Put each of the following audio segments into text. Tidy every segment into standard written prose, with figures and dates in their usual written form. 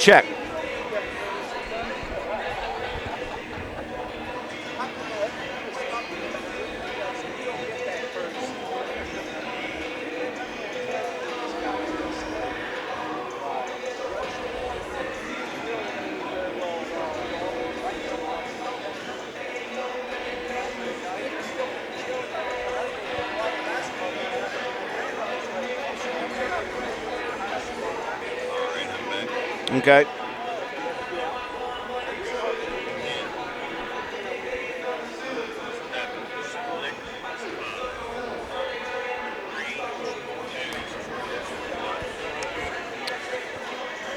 check. Okay.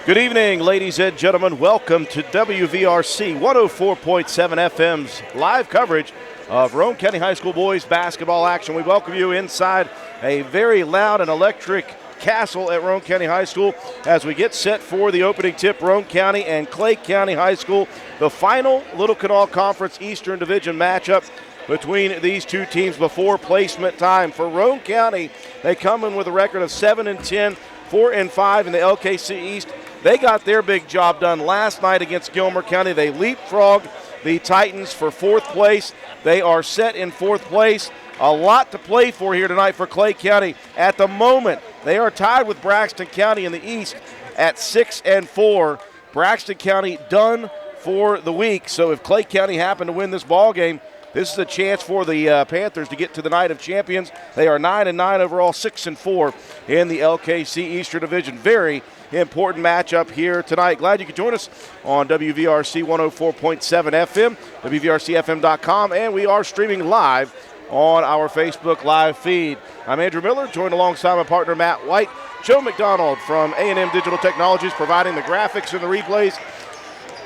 Good evening, ladies and gentlemen. Welcome to WVRC 104.7 FM's live coverage of Roane County High School boys basketball action. We welcome you inside a very loud and electric castle at Roane County High School as we get set for the opening tip. Roane County and Clay County High School, the final Little Kanawha Conference Eastern Division matchup between these two teams before placement time. For Roane County, they come in with a record of 7-10, 4-5 in the LKC East. They got their big job done last night against Gilmer County. They leapfrogged the Titans for fourth place. They are set in fourth place. A lot to play for here tonight for Clay County. At the moment, they are tied with Braxton County in the East at 6-4. Braxton County done for the week. So if Clay County happen to win this ball game, this is a chance for the Panthers to get to the night of champions. They are 9-9 overall, 6-4 in the LKC Eastern Division. Very important matchup here tonight. Glad you could join us on WVRC 104.7 FM, WVRCFM.com, and we are streaming live on our Facebook live feed. I'm Andrew Miller, joined alongside my partner Matt White. Joe McDonald from A&M Digital Technologies providing the graphics and the replays.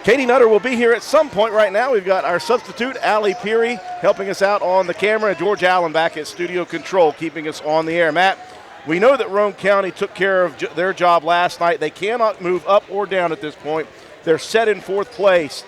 Katie Nutter will be here at some point right now. We've got our substitute, Allie Peary, helping us out on the camera, and George Allen back at studio control, keeping us on the air. Matt, we know that Roane County took care of their job last night. They cannot move up or down at this point. They're set in fourth place,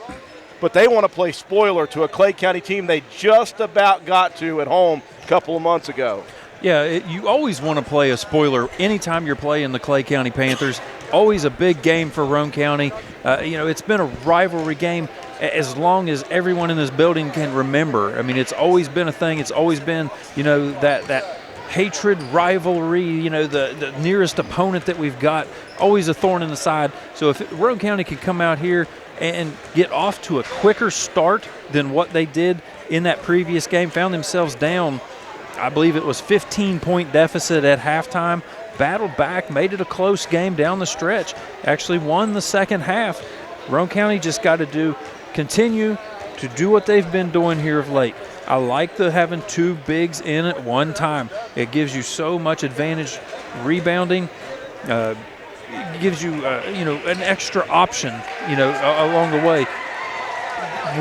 but they want to play spoiler to a Clay County team they just about got to at home a couple of months ago. Yeah, you always want to play a spoiler anytime you're playing the Clay County Panthers. Always a big game for Roane County. It's been a rivalry game as long as everyone in this building can remember. I mean, it's always been a thing. It's always been, that hatred, rivalry, the nearest opponent that we've got, always a thorn in the side. So if Roane County could come out here and get off to a quicker start than what they did in that previous game, found themselves down, I believe it was 15-point deficit at halftime, battled back, made it a close game down the stretch, actually won the second half. Roane County just got to continue to do what they've been doing here of late. I like having two bigs in at one time. It gives you so much advantage rebounding. It gives you, an extra option, along the way.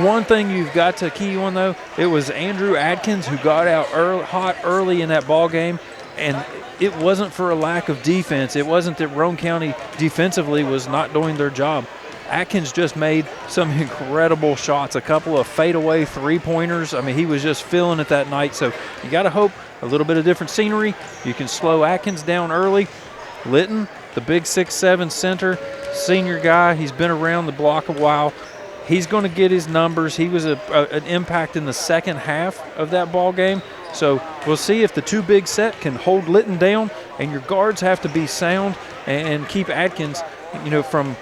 One thing you've got to key on, though, it was Andrew Adkins who got out hot early in that ball game, and it wasn't for a lack of defense. It wasn't that Roane County defensively was not doing their job. Atkins just made some incredible shots, a couple of fadeaway three-pointers. I mean, he was just feeling it that night. So you got to hope a little bit of different scenery. You can slow Atkins down early. Litton, the big 6'7" center, senior guy, he's been around the block a while. He's going to get his numbers. He was an impact in the second half of that ball game. So we'll see if the two big set can hold Litton down, and your guards have to be sound and keep Atkins, from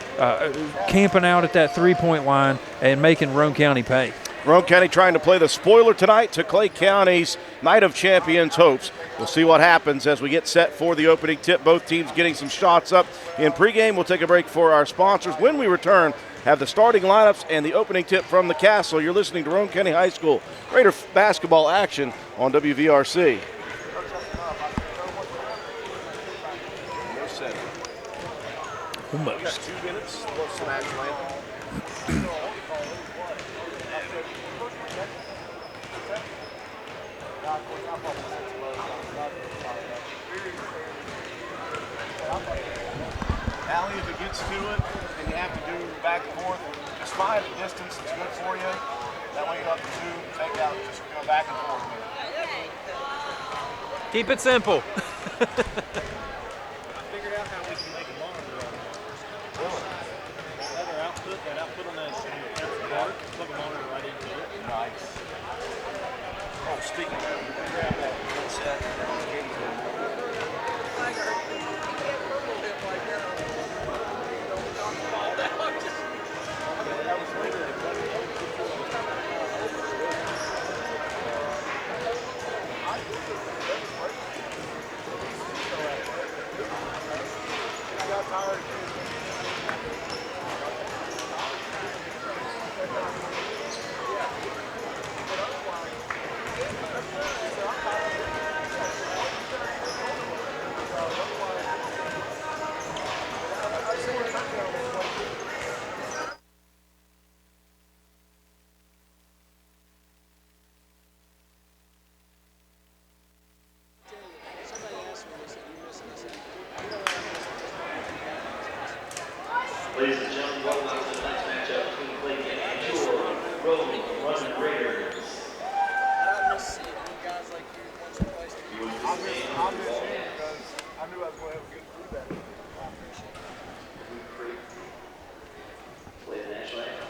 camping out at that three-point line and making Roane County pay. Roane County trying to play the spoiler tonight to Clay County's Night of Champions hopes. We'll see what happens as we get set for the opening tip. Both teams getting some shots up in pregame. We'll take a break for our sponsors. When we return, have the starting lineups and the opening tip from the Castle. You're listening to Roane County High School. Greater basketball action on WVRC. Almost. 2 minutes. Smash land. Allie, if it gets to it and you have to do back and forth, just find a distance that's good for you. That way you don't have to zoom, take out, just go back and forth. Keep it simple. I figured out how we can make it longer. Really? Plug them on right into it. Nice. Oh, speaking of that, grab that headset. Ladies and gentlemen, welcome to tonight's matchup between Clay County and your Roane Raiders. I miss seeing you guys like you once or twice. You would I miss just you because I knew I was going to have a good crew back there. I appreciate it. play the national anthem.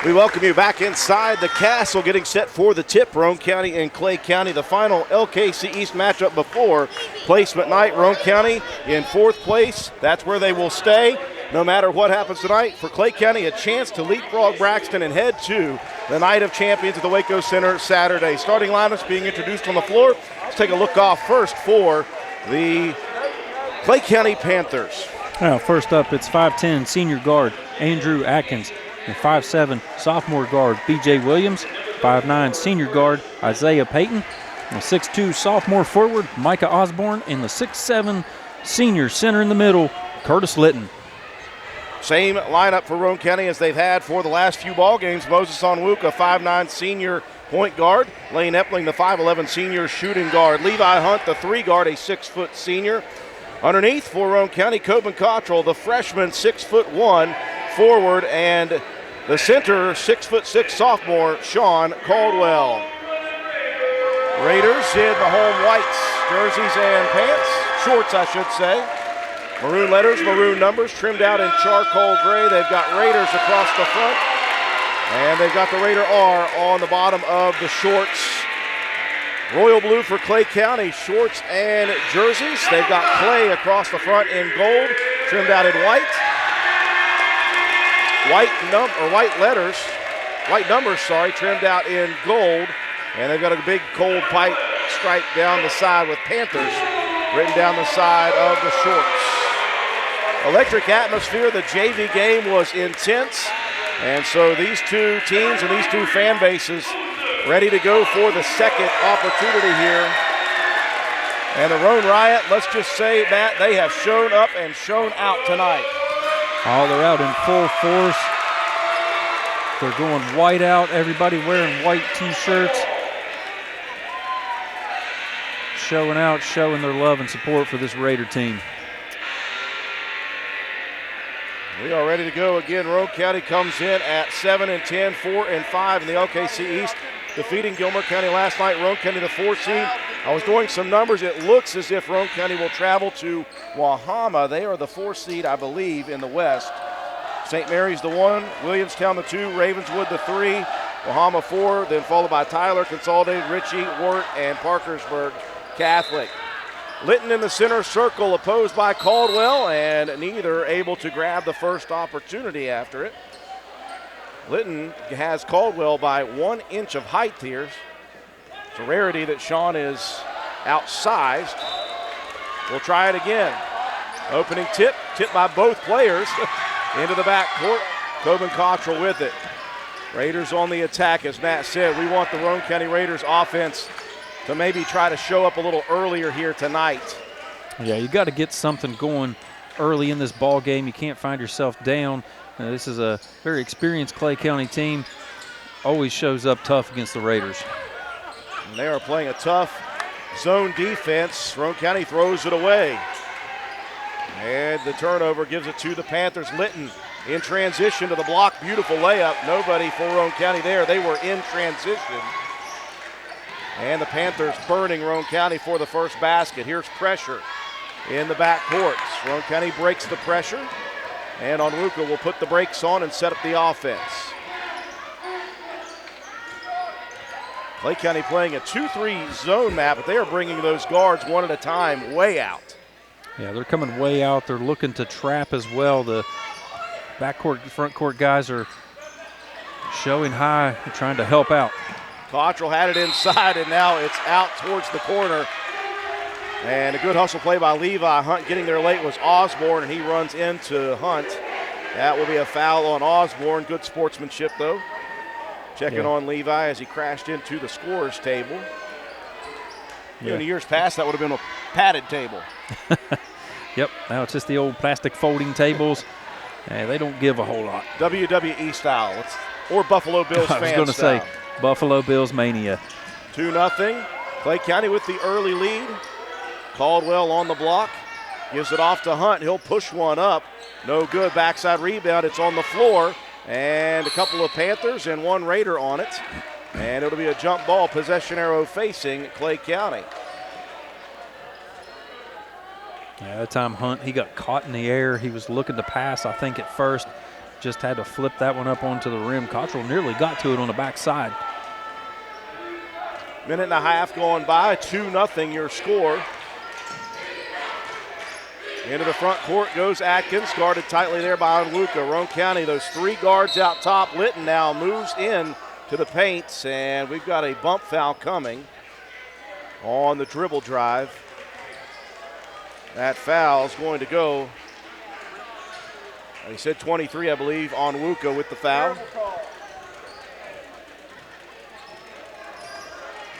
We welcome you back inside the castle, getting set for the tip. Roane County and Clay County, the final LKC East matchup before placement night. Roane County in fourth place. That's where they will stay no matter what happens tonight. For Clay County, a chance to leapfrog Braxton and head to the Night of Champions at the Waco Center Saturday. Starting lineups being introduced on the floor. Let's take a look off first for the Clay County Panthers. Well, first up, it's 5'10" senior guard Andrew Atkins, and 5'7" sophomore guard B.J. Williams, 5'9" senior guard Isaiah Payton, and 6'2" sophomore forward Micah Osborne, and the 6'7" senior center in the middle, Curtis Litton. Same lineup for Roane County as they've had for the last few ball games. Moses Onwuka, 5'9" senior point guard. Lane Epling, the 5'11" senior shooting guard. Levi Hunt, the 3 guard, a 6-foot senior. Underneath for Roane County, Coben Cottrell, the freshman, 6'1" forward, and the center, 6'6" sophomore, Sean Caldwell. Raiders in the home whites, jerseys and pants, shorts I should say. Maroon letters, maroon numbers, trimmed out in charcoal gray. They've got Raiders across the front, and they've got the Raider R on the bottom of the shorts. Royal blue for Clay County, shorts and jerseys. They've got Clay across the front in gold, trimmed out in white. White numbers, trimmed out in gold. And they've got a big cold pipe stripe down the side with Panthers written down the side of the shorts. Electric atmosphere. The JV game was intense. And so these two teams and these two fan bases ready to go for the second opportunity here. And the Roane Riot, let's just say, Matt, they have shown up and shown out tonight. Oh, they're out in full force. They're going white out, everybody wearing white T-shirts. Showing out, showing their love and support for this Raider team. We are ready to go again. Roane County comes in at 7-10, 4-5 in the LKC East, defeating Gilmer County last night. Roane County, the 4 seed, I was doing some numbers. It looks as if Roane County will travel to Wahama. They are the 4 seed, I believe, in the West. St. Mary's the 1, Williamstown the 2, Ravenswood the 3, Wahama 4, then followed by Tyler, Consolidated, Ritchie, Wirt, and Parkersburg Catholic. Lytton in the center circle, opposed by Caldwell, and neither able to grab the first opportunity after it. Lytton has Caldwell by 1 inch of height here. It's a rarity that Sean is outsized. We'll try it again. Opening tip, tipped by both players into the back court. Coben Cottrell with it. Raiders on the attack, as Matt said. We want the Roane County Raiders offense to maybe try to show up a little earlier here tonight. Yeah, you got to get something going early in this ball game. You can't find yourself down. This is a very experienced Clay County team. Always shows up tough against the Raiders. And they are playing a tough zone defense. Roane County throws it away. And the turnover gives it to the Panthers. Lytton in transition to the block. Beautiful layup. Nobody for Roane County there. They were in transition. And the Panthers burning Roane County for the first basket. Here's pressure in the back courts. Roane County breaks the pressure. And Onwuka will put the brakes on and set up the offense. Clay County playing a 2-3 zone map, but they are bringing those guards one at a time way out. Yeah, they're coming way out. They're looking to trap as well. The backcourt, front court guys are showing high, trying to help out. Cottrell had it inside, and now it's out towards the corner. And a good hustle play by Levi. Hunt getting there late was Osborne, and he runs into Hunt. That will be a foul on Osborne. Good sportsmanship, though. Checking on Levi as he crashed into the scorer's table. In the years past, that would have been a padded table. Yep, now it's just the old plastic folding tables. They don't give a whole lot. WWE style, or Buffalo Bills fan style. I was going to say Buffalo Bills mania. 2-0. Clay County with the early lead. Caldwell on the block. Gives it off to Hunt. He'll push one up. No good. Backside rebound. It's on the floor. And a couple of Panthers and 1 Raider on it. And it'll be a jump ball, possession arrow facing Clay County. Yeah, that time Hunt, he got caught in the air. He was looking to pass, I think, at first. Just had to flip that one up onto the rim. Cottrell nearly got to it on the backside. Minute and a half going by, 2-0 your score. Into the front court goes Atkins, guarded tightly there by Onwuka. Roane County, those 3 guards out top. Lytton now moves in to the paints, and we've got a bump foul coming on the dribble drive. That foul is going to go, he said 23, I believe, Onwuka with the foul.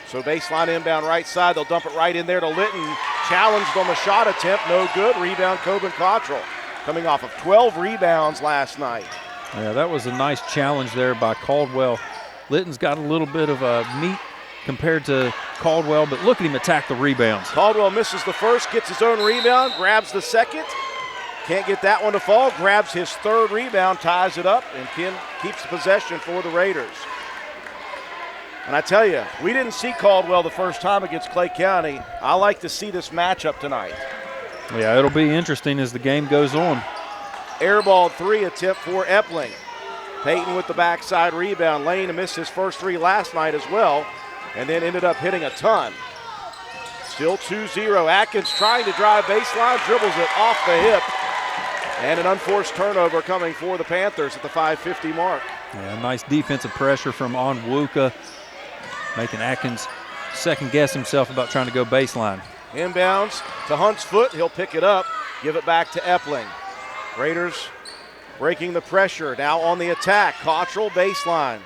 So baseline inbound right side, they'll dump it right in there to Lytton. Challenged on the shot attempt, no good. Rebound, Coben Cottrell, coming off of 12 rebounds last night. Yeah, that was a nice challenge there by Caldwell. Lytton's got a little bit of a meat compared to Caldwell, but look at him attack the rebounds. Caldwell misses the first, gets his own rebound, grabs the second. Can't get that one to fall, grabs his 3rd rebound, ties it up, and keeps the possession for the Raiders. And I tell you, we didn't see Caldwell the first time against Clay County. I like to see this matchup tonight. Yeah, it'll be interesting as the game goes on. Airball 3 attempt for Epling. Payton with the backside rebound. Lane missed his first 3 last night as well, and then ended up hitting a ton. Still 2-0. Atkins trying to drive baseline, dribbles it off the hip. And an unforced turnover coming for the Panthers at the 5:50 mark. Yeah, nice defensive pressure from Onwuka, making Atkins second guess himself about trying to go baseline. Inbounds to Hunt's foot. He'll pick it up, give it back to Epling. Raiders breaking the pressure, now on the attack. Cottrell baseline,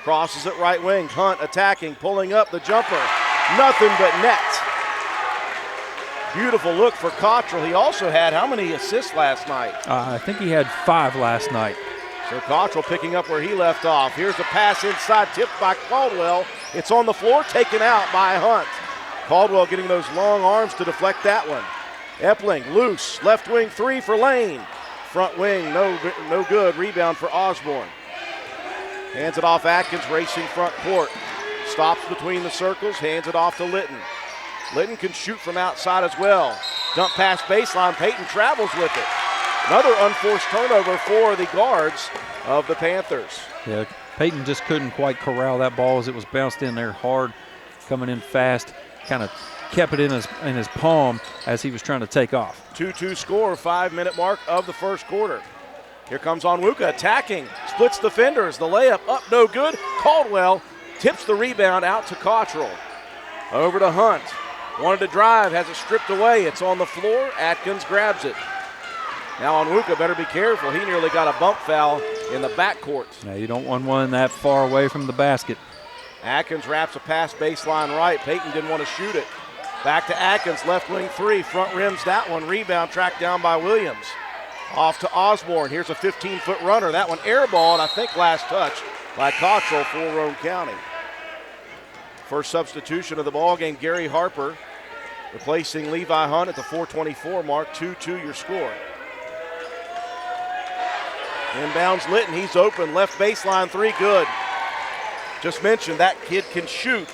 crosses it right wing. Hunt attacking, pulling up the jumper. Nothing but net. Beautiful look for Cottrell. He also had how many assists last night? I think he had 5 last night. So Cottrell picking up where he left off. Here's a pass inside, tipped by Caldwell. It's on the floor, taken out by Hunt. Caldwell getting those long arms to deflect that one. Epling loose, left wing 3 for Lane. Front wing, no good. Rebound for Osborne. Hands it off Atkins, racing front court. Stops between the circles, hands it off to Lytton. Litton can shoot from outside as well. Dump pass baseline. Peyton travels with it. Another unforced turnover for the guards of the Panthers. Yeah, Peyton just couldn't quite corral that ball as it was bounced in there hard, coming in fast, kind of kept it in his palm as he was trying to take off. 2-2 score, 5-minute mark of the first quarter. Here comes Onwuka attacking, splits defenders. The layup up, no good. Caldwell tips the rebound out to Cottrell. Over to Hunt. Wanted to drive, has it stripped away. It's on the floor. Atkins grabs it. Now Onwuka better be careful. He nearly got a bump foul in the backcourt. Now you don't want one that far away from the basket. Atkins wraps a pass baseline right. Peyton didn't want to shoot it. Back to Atkins, left wing three. Front rims that one. Rebound tracked down by Williams. Off to Osborne. Here's a 15-foot runner. That one airballed, I think last touch by Cottrell for Roane County. First substitution of the ball game, Gary Harper replacing Levi Hunt at the 4:24 mark. 2-2 your score. Inbounds Litton, he's open, left baseline three, good. Just mentioned that kid can shoot,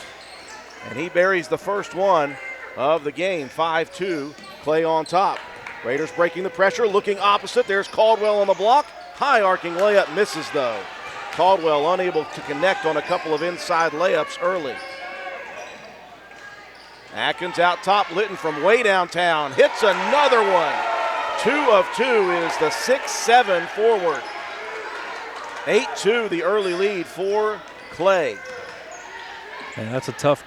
and he buries the first one of the game. 5-2, Clay on top. Raiders breaking the pressure, looking opposite. There's Caldwell on the block. High arcing layup, misses though. Caldwell unable to connect on a couple of inside layups early. Atkins out top, Litton from way downtown, hits another one. 2 of 2 is the 6'7" forward. 8-2 the early lead for Clay. And that's a tough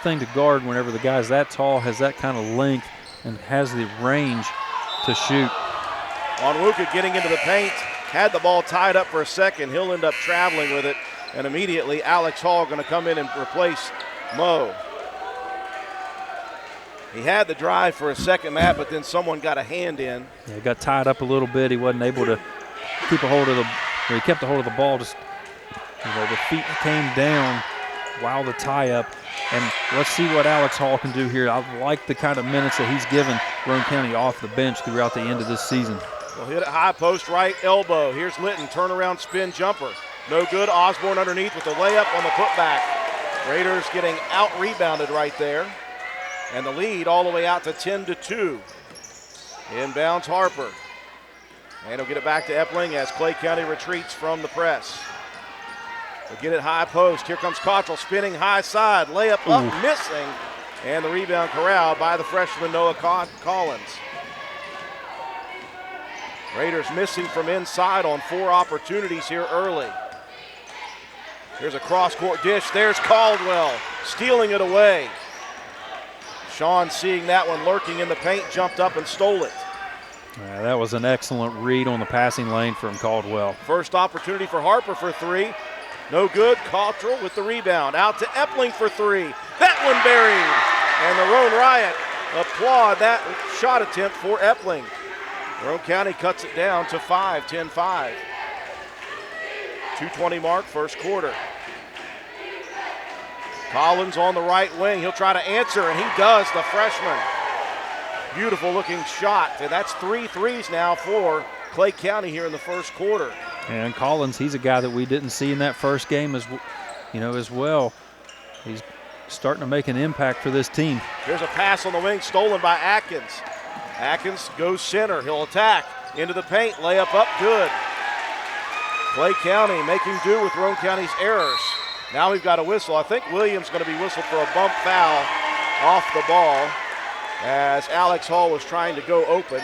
thing to guard whenever the guy's that tall, has that kind of length, and has the range to shoot. Onwuka getting into the paint, had the ball tied up for a second. He'll end up traveling with it, and immediately Alex Hall going to come in and replace Mo. He had the drive for a second, Matt, but then someone got a hand in. Yeah, he got tied up a little bit. He wasn't able to keep a hold of he kept a hold of the ball. Just, the feet came down while the tie-up. And let's see what Alex Hall can do here. I like the kind of minutes that he's given Roane County off the bench throughout the end of this season. He'll hit it high post right elbow. Here's Litton, turnaround spin jumper. No good. Osborne underneath with the layup on the putback. Raiders getting out-rebounded right there. And the lead all the way out to 10-2. Inbounds Harper. And he'll get it back to Epling as Clay County retreats from the press. They'll get it high post. Here comes Cottrell spinning high side. Layup up, missing. And the rebound corralled by the freshman Noah Collins. Raiders missing from inside on 4 opportunities here early. Here's a cross-court dish. There's Caldwell stealing it away. Sean, seeing that one lurking in the paint, jumped up and stole it. That was an excellent read on the passing lane from Caldwell. First opportunity for Harper for 3. No good. Cottrell with the rebound. Out to Epling for 3. That one buried. And the Roane Riot applaud that shot attempt for Epling. Roane County cuts it down to 5, 10-5. 2:20 mark, first quarter. Collins on the right wing. He'll try to answer, and he does, the freshman. Beautiful looking shot, and that's 3 threes now for Clay County here in the first quarter. And Collins, he's a guy that we didn't see in that first game as well. He's starting to make an impact for this team. Here's a pass on the wing, stolen by Atkins. Atkins goes center. He'll attack into the paint. Layup up, good. Clay County making do with Roane County's errors. Now we've got a whistle. I think Williams going to be whistled for a bump foul off the ball as Alex Hall was trying to go open.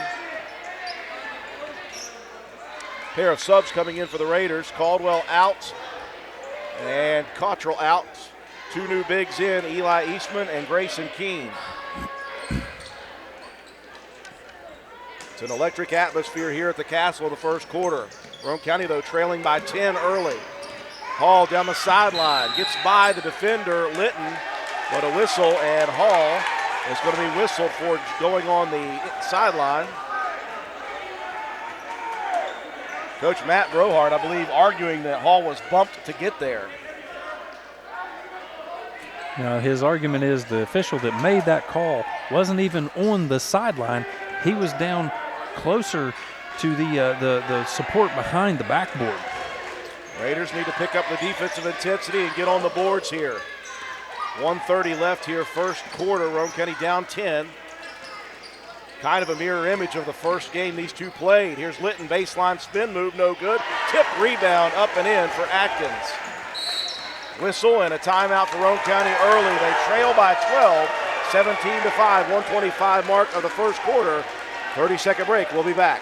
Pair of subs coming in for the Raiders. Caldwell out and Cottrell out. 2 new bigs in, Eli Eastman and Grayson Keene. It's an electric atmosphere here at the Castle in the first quarter. Roane County, though, trailing by 10 early. Hall down the sideline, gets by the defender, Litton, but a whistle, and Hall is going to be whistled for going on the sideline. Coach Matt Brohart, I believe, arguing that Hall was bumped to get there. Now, his argument is the official that made that call wasn't even on the sideline. He was down closer to the support behind the backboard. Raiders need to pick up the defensive intensity and get on the boards here. 1:30 left here, first quarter. Roane County down 10. Kind of a mirror image of the first game these two played. Here's Litton, baseline spin move, no good. Tip rebound up and in for Atkins. Whistle and a timeout for Roane County early. They trail by 12, 17-5, 1:25 mark of the first quarter. 30-second break, we'll be back.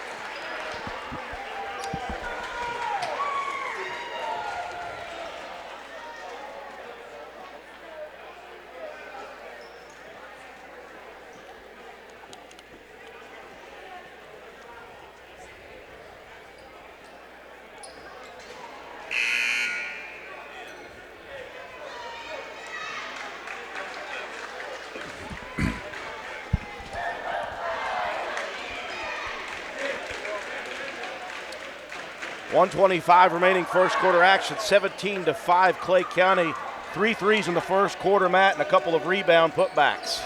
.125 remaining first quarter action, 17-5 Clay County. 3 threes in the first quarter, Matt, and a couple of rebound putbacks.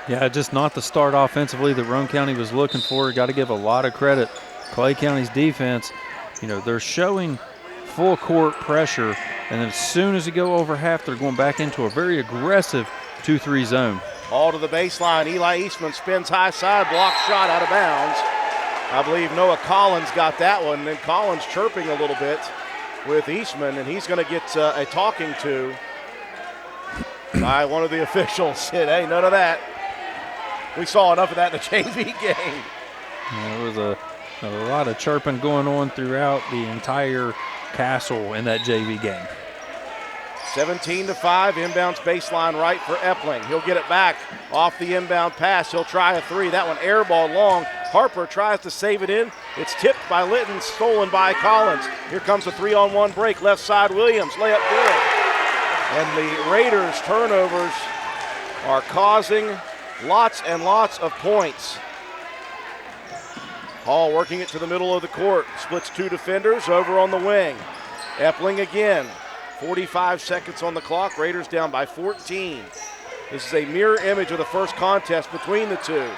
Yeah, just not the start offensively that Roane County was looking for. Got to give a lot of credit. Clay County's defense, they're showing full court pressure, and then as soon as you go over half, they're going back into a very aggressive 2-3 zone. Ball to the baseline. Eli Eastman spins high side, block shot out of bounds. I believe Noah Collins got that one. Then Collins chirping a little bit with Eastman, and he's going to get a talking to by one of the officials. Said, hey, none of that. We saw enough of that in the JV game. There was a lot of chirping going on throughout the entire castle in that JV game. 17-5, inbounds baseline right for Epling. He'll get it back off the inbound pass. He'll try a three. That one air ball long. Harper tries to save it in. It's tipped by Litton, stolen by Collins. Here comes a 3-on-1 break. Left side, Williams. Layup good. And the Raiders' turnovers are causing lots and lots of points. Hall working it to the middle of the court. Splits two defenders over on the wing. Epling again. 45 seconds on the clock. Raiders down by 14. This is a mirror image of the first contest between the two.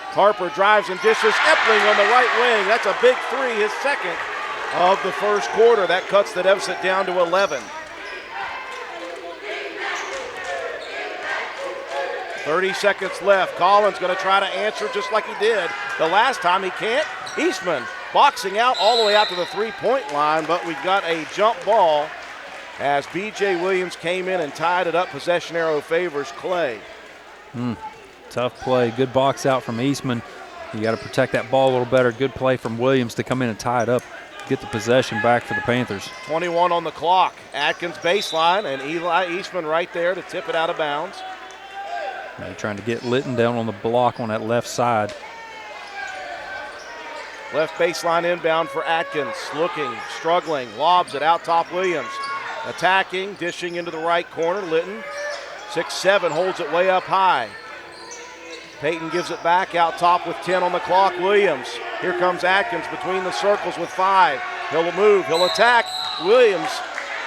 Harper drives and dishes. Epling on the right wing. That's a big three, his second of the first quarter. That cuts the deficit down to 11. 30 seconds left. Collins going to try to answer just like he did the last time. He can't. Eastman boxing out all the way out to the three-point line, but we've got a jump ball as B.J. Williams came in and tied it up. Possession arrow favors Clay. Tough play. Good box out from Eastman. You got to protect that ball a little better. Good play from Williams to come in and tie it up, get the possession back for the Panthers. 21 on the clock. Atkins baseline, and Eli Eastman right there to tip it out of bounds. They're trying to get Litton down on the block on that left side. Left baseline inbound for Atkins. Looking, struggling, lobs it out top Williams. Attacking, dishing into the right corner. Litton, 6'7", holds it way up high. Payton gives it back out top with 10 on the clock. Williams. Here comes Atkins between the circles with 5. He'll move, he'll attack. Williams,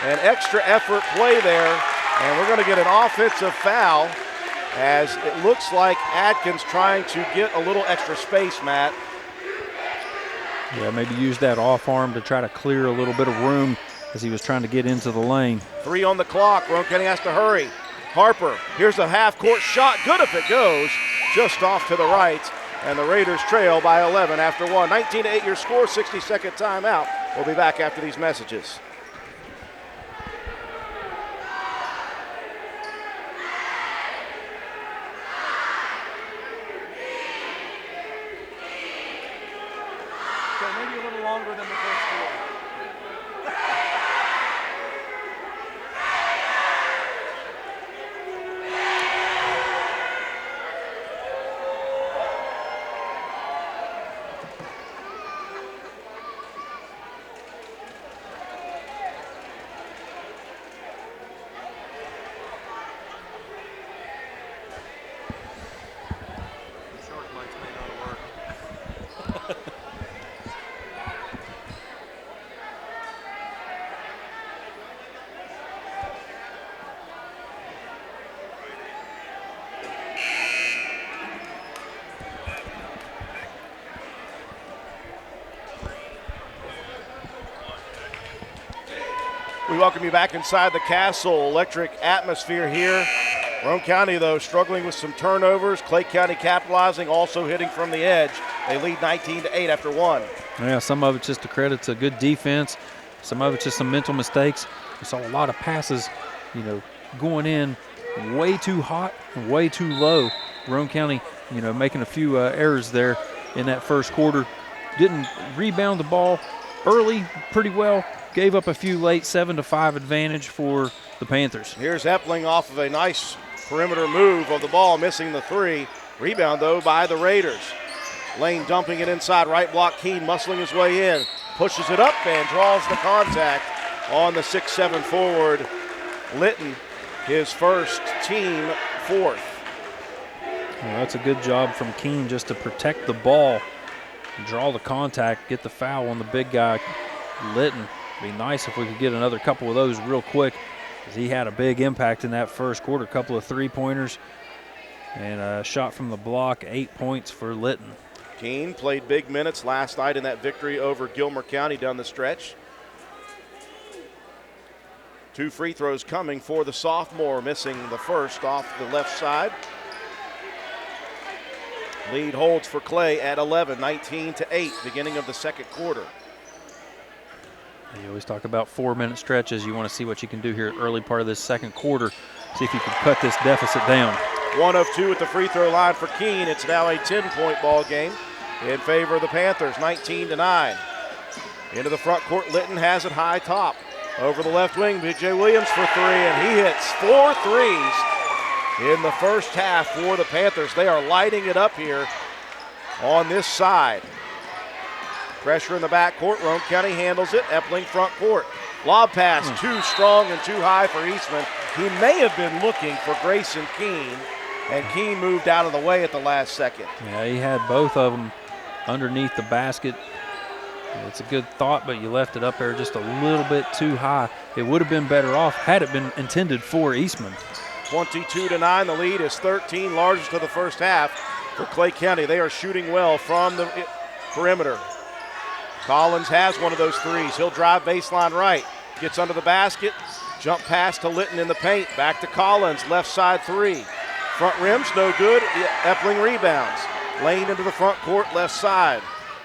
an extra effort play there. And we're going to get an offensive foul as it looks like Atkins trying to get a little extra space, Matt. Yeah, maybe use that off arm to try to clear a little bit of room as he was trying to get into the lane. 3 on the clock. Roane County has to hurry. Harper, here's a half-court shot. Good if it goes. Just off to the right. And the Raiders trail by 11 after 1. 19-8 your score, 60-second timeout. We'll be back after these messages. Maybe a little longer than the first quarter. We welcome you back inside the Castle. Electric atmosphere here Roane County, though, struggling with some turnovers. Clay County capitalizing, also hitting from the edge. They lead 19-8 after one. Yeah, some of it's just a credit to good defense. Some of it's just some mental mistakes. We saw a lot of passes, going in way too hot and way too low. Roane County, making a few errors there in that first quarter. Didn't rebound the ball early pretty well. Gave up a few late, 7-5 advantage for the Panthers. Here's Epling off of a nice perimeter move of the ball, missing the three. Rebound, though, by the Raiders. Lane dumping it inside, right block. Keene muscling his way in, pushes it up and draws the contact on the 6'7" forward, Litton, his first, team fourth. Well, that's a good job from Keene just to protect the ball, draw the contact, get the foul on the big guy, Litton. It'd be nice if we could get another couple of those real quick, because he had a big impact in that first quarter. A couple of three-pointers and a shot from the block, 8 points for Litton. Keene played big minutes last night in that victory over Gilmer County down the stretch. 2 free throws coming for the sophomore, missing the first off the left side. Lead holds for Clay at 11, 19-8, beginning of the second quarter. You always talk about 4-minute stretches. You want to see what you can do here early part of this second quarter. See if you can cut this deficit down. 1 of 2 at the free throw line for Keene. It's now a 10-point ball game in favor of the Panthers, 19-9. Into the front court, Litton has it high top. Over the left wing, B.J. Williams for 3, and he hits 4 threes in the first half for the Panthers. They are lighting it up here on this side. Pressure in the backcourt. Roane County handles it. Epling front court. Lob pass too strong and too high for Eastman. He may have been looking for Grayson Keene, and Keene moved out of the way at the last second. Yeah, he had both of them underneath the basket. It's a good thought, but you left it up there just a little bit too high. It would have been better off had it been intended for Eastman. 22-9. The lead is 13, largest of the first half for Clay County. They are shooting well from the perimeter. Collins has one of those threes. He'll drive baseline right. Gets under the basket. Jump pass to Litton in the paint. Back to Collins. Left side 3. Front rim's no good. Epling rebounds. Lane into the front court, left side.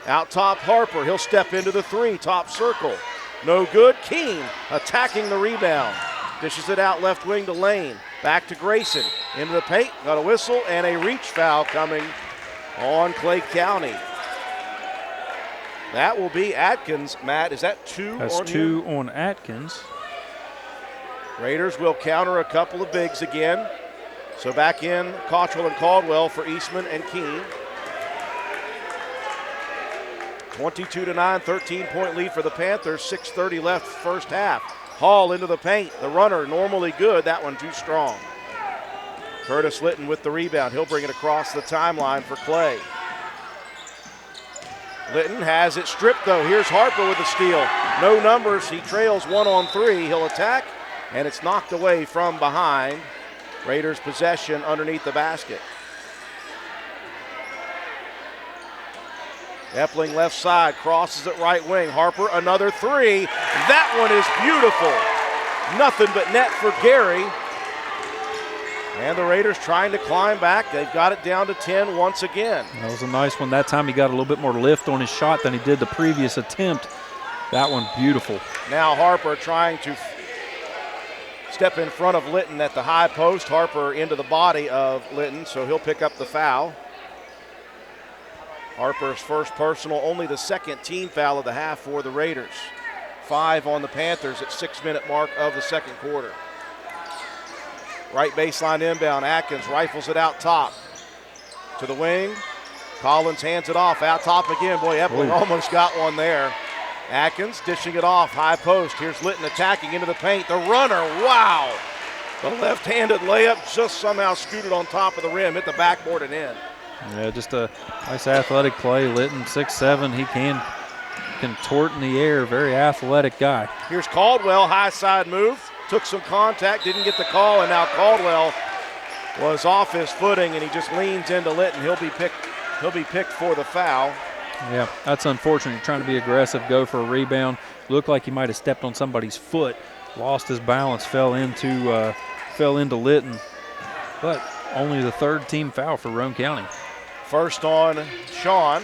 Out top, Harper. He'll step into the 3. Top circle. No good. Keene attacking the rebound. Dishes it out left wing to Lane. Back to Grayson. Into the paint. Got a whistle and a reach foul coming on Clay County. That will be Atkins. Matt, is that 2 That's on 2 him? on Atkins. Raiders will counter a couple of bigs again. So back in Cottrell and Caldwell for Eastman and Keene. 22-9, 13-point lead for the Panthers. 6:30 left first half. Hall into the paint. The runner normally good. That one too strong. Curtis Litton with the rebound. He'll bring it across the timeline for Clay. Litton has it stripped, though. Here's Harper with the steal. No numbers. He trails 1 on 3. He'll attack, and it's knocked away from behind. Raiders possession underneath the basket. Epling left side, crosses it right wing. Harper, another 3. That one is beautiful. Nothing but net for Gary. And the Raiders trying to climb back. They've got it down to 10 once again. That was a nice one. That time he got a little bit more lift on his shot than he did the previous attempt. That one beautiful. Now Harper trying to step in front of Litton at the high post. Harper into the body of Litton, so he'll pick up the foul. Harper's first personal, only the second team foul of the half for the Raiders. 5 on the Panthers at 6-minute mark of the second quarter. Right baseline inbound. Atkins rifles it out top. To the wing. Collins hands it off. Out top again. Boy, Epling almost got one there. Atkins dishing it off. High post. Here's Litton attacking into the paint. The runner. Wow. The left-handed layup just somehow scooted on top of the rim. Hit the backboard and in. Yeah, just a nice athletic play. Litton, 6'7". He can contort in the air. Very athletic guy. Here's Caldwell. High side move. Took some contact, didn't get the call, and now Caldwell was off his footing, and he just leans into Litton. He'll be picked for the foul. Yeah, that's unfortunate. You're trying to be aggressive, go for a rebound. Looked like he might have stepped on somebody's foot, lost his balance, fell into Litton. but only the third team foul for Roane County. First on Sean.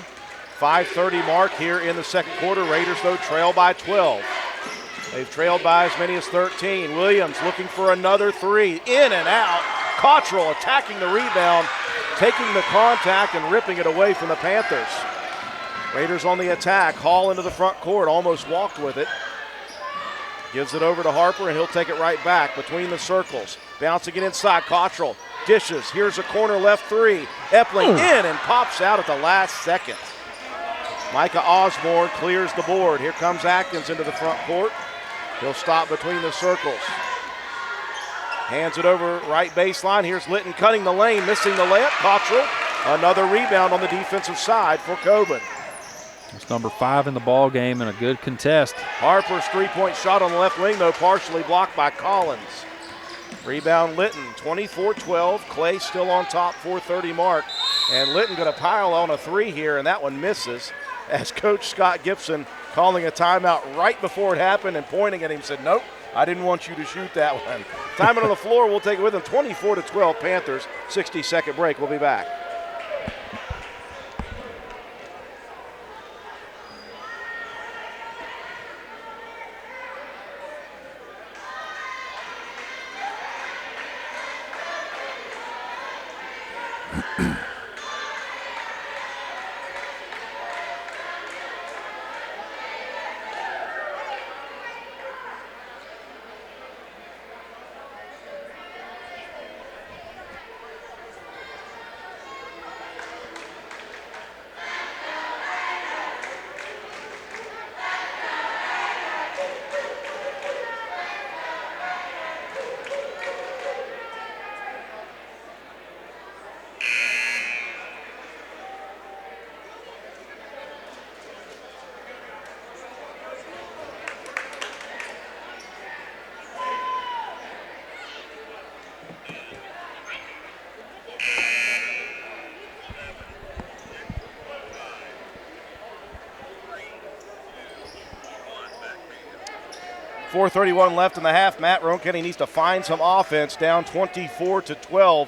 5:30 mark here in the second quarter. Raiders, though, trail by 12. They've trailed by as many as 13. Williams looking for another three. In and out. Cottrell attacking the rebound, taking the contact and ripping it away from the Panthers. Raiders on the attack. Hall into the front court. Almost walked with it. Gives it over to Harper, and he'll take it right back between the circles. Bouncing it inside. Cottrell dishes. Here's a corner left three. Epling in and pops out at the last second. Micah Osborne clears the board. Here comes Atkins into the front court. He'll stop between the circles. Hands it over right baseline. Here's Litton cutting the lane, missing the layup. Cottrell, another rebound on the defensive side for Coben. It's number 5 in the ball game and a good contest. Harper's three-point shot on the left wing, though, partially blocked by Collins. Rebound Litton, 24-12. Clay still on top, 4:30 mark. And Litton going to pile on a three here, and that one misses. As Coach Scott Gibson calling a timeout right before it happened and pointing at him said, nope, I didn't want you to shoot that one. Timing on the floor, we'll take it with them. 24-12 Panthers, 60-second break. We'll be back. .431 left in the half. Matt, Roane County needs to find some offense, down 24-12.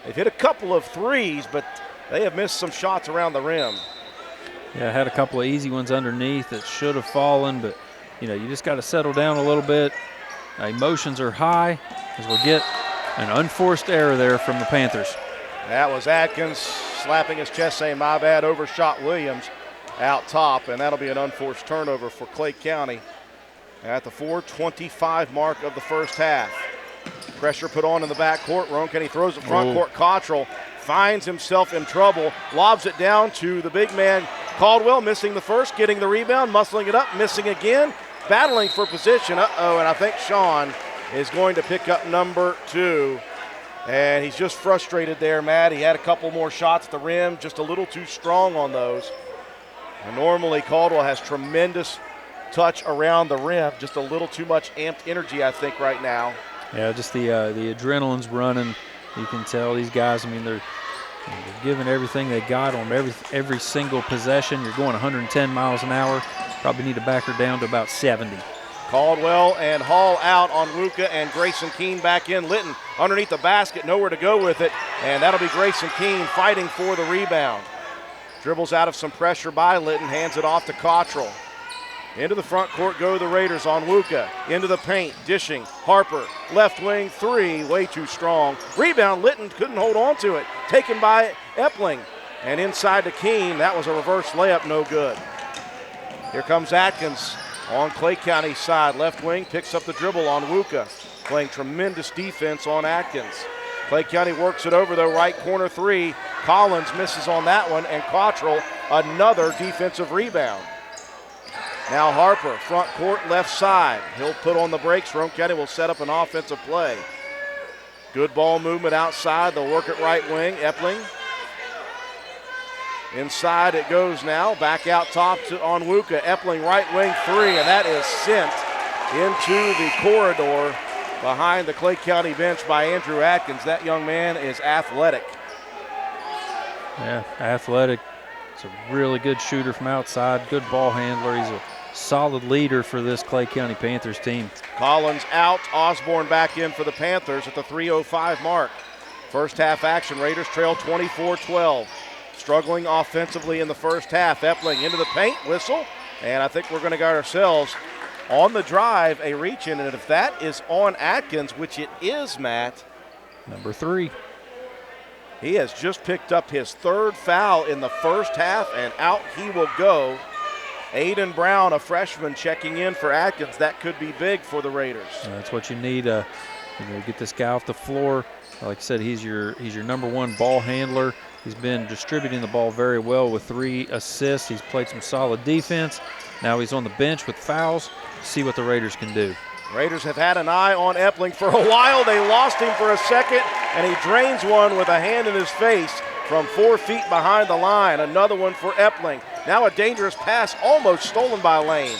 They've hit a couple of threes, but they have missed some shots around the rim. Yeah, had a couple of easy ones underneath that should have fallen, but you just got to settle down a little bit. Emotions are high as we'll get an unforced error there from the Panthers. That was Atkins slapping his chest saying, my bad, overshot Williams out top, and that'll be an unforced turnover for Clay County at the 4:25 mark of the first half. Pressure put on in the backcourt. Roane County throws it front court. Cottrell finds himself in trouble, lobs it down to the big man Caldwell, missing the first, getting the rebound, muscling it up, missing again, battling for position. And I think Sean is going to pick up number 2. And he's just frustrated there, Matt. He had a couple more shots at the rim, just a little too strong on those. And normally Caldwell has tremendous touch around the rim, just a little too much amped energy, I think, right now. Yeah, just the adrenaline's running. You can tell these guys, they're giving everything they got on every single possession. You're going 110 miles an hour. Probably need to back her down to about 70. Caldwell and Hall out on Wuka, and Grayson Keene back in. Litton underneath the basket, nowhere to go with it, and that'll be Grayson Keene fighting for the rebound. Dribbles out of some pressure by Litton, hands it off to Cottrell. Into the front court go the Raiders on Wuka. Into the paint, dishing. Harper, left wing three, way too strong. Rebound, Litton couldn't hold on to it. Taken by Epling. And inside to Keene, that was a reverse layup, no good. Here comes Atkins on Clay County's side. Left wing, picks up the dribble on Wuka. Playing tremendous defense on Atkins. Clay County works it over, though, right corner three. Collins misses on that one, and Cottrell, another defensive rebound. Now Harper, front court, left side. He'll put on the brakes. Roane County will set up an offensive play. Good ball movement outside. They'll work it right wing. Epling. Inside it goes now. Back out top to Onwuka. Epling right wing three, and that is sent into the corridor behind the Clay County bench by Andrew Atkins. That young man is athletic. Yeah, athletic. He's a really good shooter from outside, good ball handler. He's a solid leader for this Clay County Panthers team. Collins out, Osborne back in for the Panthers at the 3:05 mark. First half action, Raiders trail 24-12. Struggling offensively in the first half. Epling into the paint, whistle, and I think we're going to get ourselves on the drive, a reach-in, and if that is on Atkins, which it is, Matt. Number 3. He has just picked up his 3rd foul in the first half, and out he will go. Aiden Brown, a freshman, checking in for Atkins. That could be big for the Raiders. That's what you need. Get this guy off the floor. Like I said, he's your number 1 ball handler. He's been distributing the ball very well with 3 assists. He's played some solid defense. Now he's on the bench with fouls. See what the Raiders can do. Raiders have had an eye on Epling for a while. They lost him for a second, and he drains one with a hand in his face from 4 feet behind the line. Another one for Epling. Now a dangerous pass almost stolen by Lane.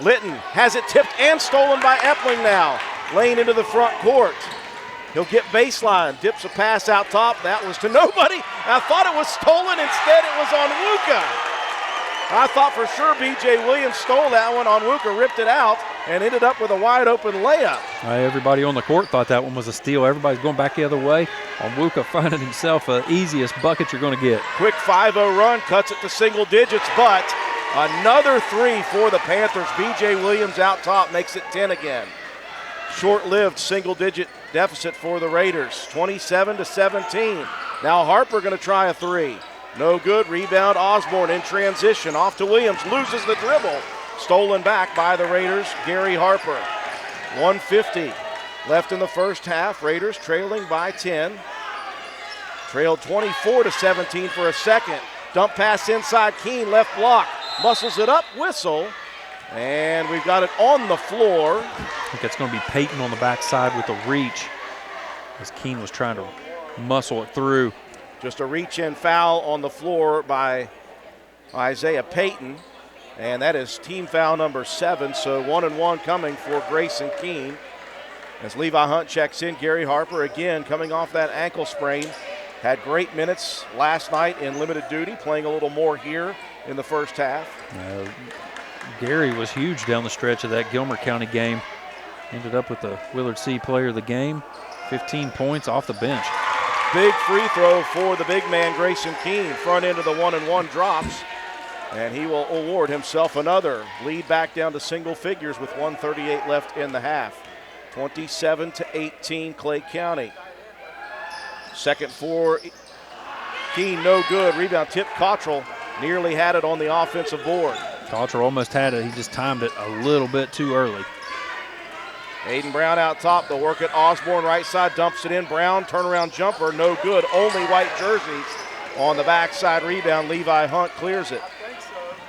Litton has it tipped and stolen by Epling now. Lane into the front court. He'll get baseline, dips a pass out top. That was to nobody. I thought it was stolen. Instead, it was on Wuka. I thought for sure B.J. Williams stole that one. On Wuka ripped it out and ended up with a wide-open layup. Everybody on the court thought that one was a steal. Everybody's going back the other way. On Wuka finding himself the easiest bucket you're going to get. Quick 5-0 run, cuts it to single digits, but another 3 for the Panthers. B.J. Williams out top makes it 10 again. Short-lived single-digit deficit for the Raiders, 27-17. Now Harper going to try a 3. No good. Rebound Osborne in transition. Off to Williams. Loses the dribble. Stolen back by the Raiders. Gary Harper. 1:50 left in the first half. Raiders trailing by 10. Trailed 24-17 for a second. Dump pass inside. Keene left block. Muscles it up. Whistle. And we've got it on the floor. I think it's going to be Peyton on the backside with a reach as Keene was trying to muscle it through. Just a reach-in foul on the floor by Isaiah Payton, and that is team foul number 7, so 1-1 coming for Grayson Keene. As Levi Hunt checks in, Gary Harper again coming off that ankle sprain. Had great minutes last night in limited duty, playing a little more here in the first half. Gary was huge down the stretch of that Gilmer County game. Ended up with the Willard C player of the game, 15 points off the bench. Big free throw for the big man, Grayson Keene. Front end of the 1-and-1 drops, and he will award himself another. Lead back down to single figures with 1:38 left in the half. 27-18, Clay County. Second for Keene, no good. Rebound tip Cottrell. Nearly had it on the offensive board. Cottrell almost had it. He just timed it a little bit too early. Aiden Brown out top. They'll work it. Osborne right side, dumps it in. Brown, turnaround jumper, no good. Only white jerseys on the backside rebound. Levi Hunt clears it.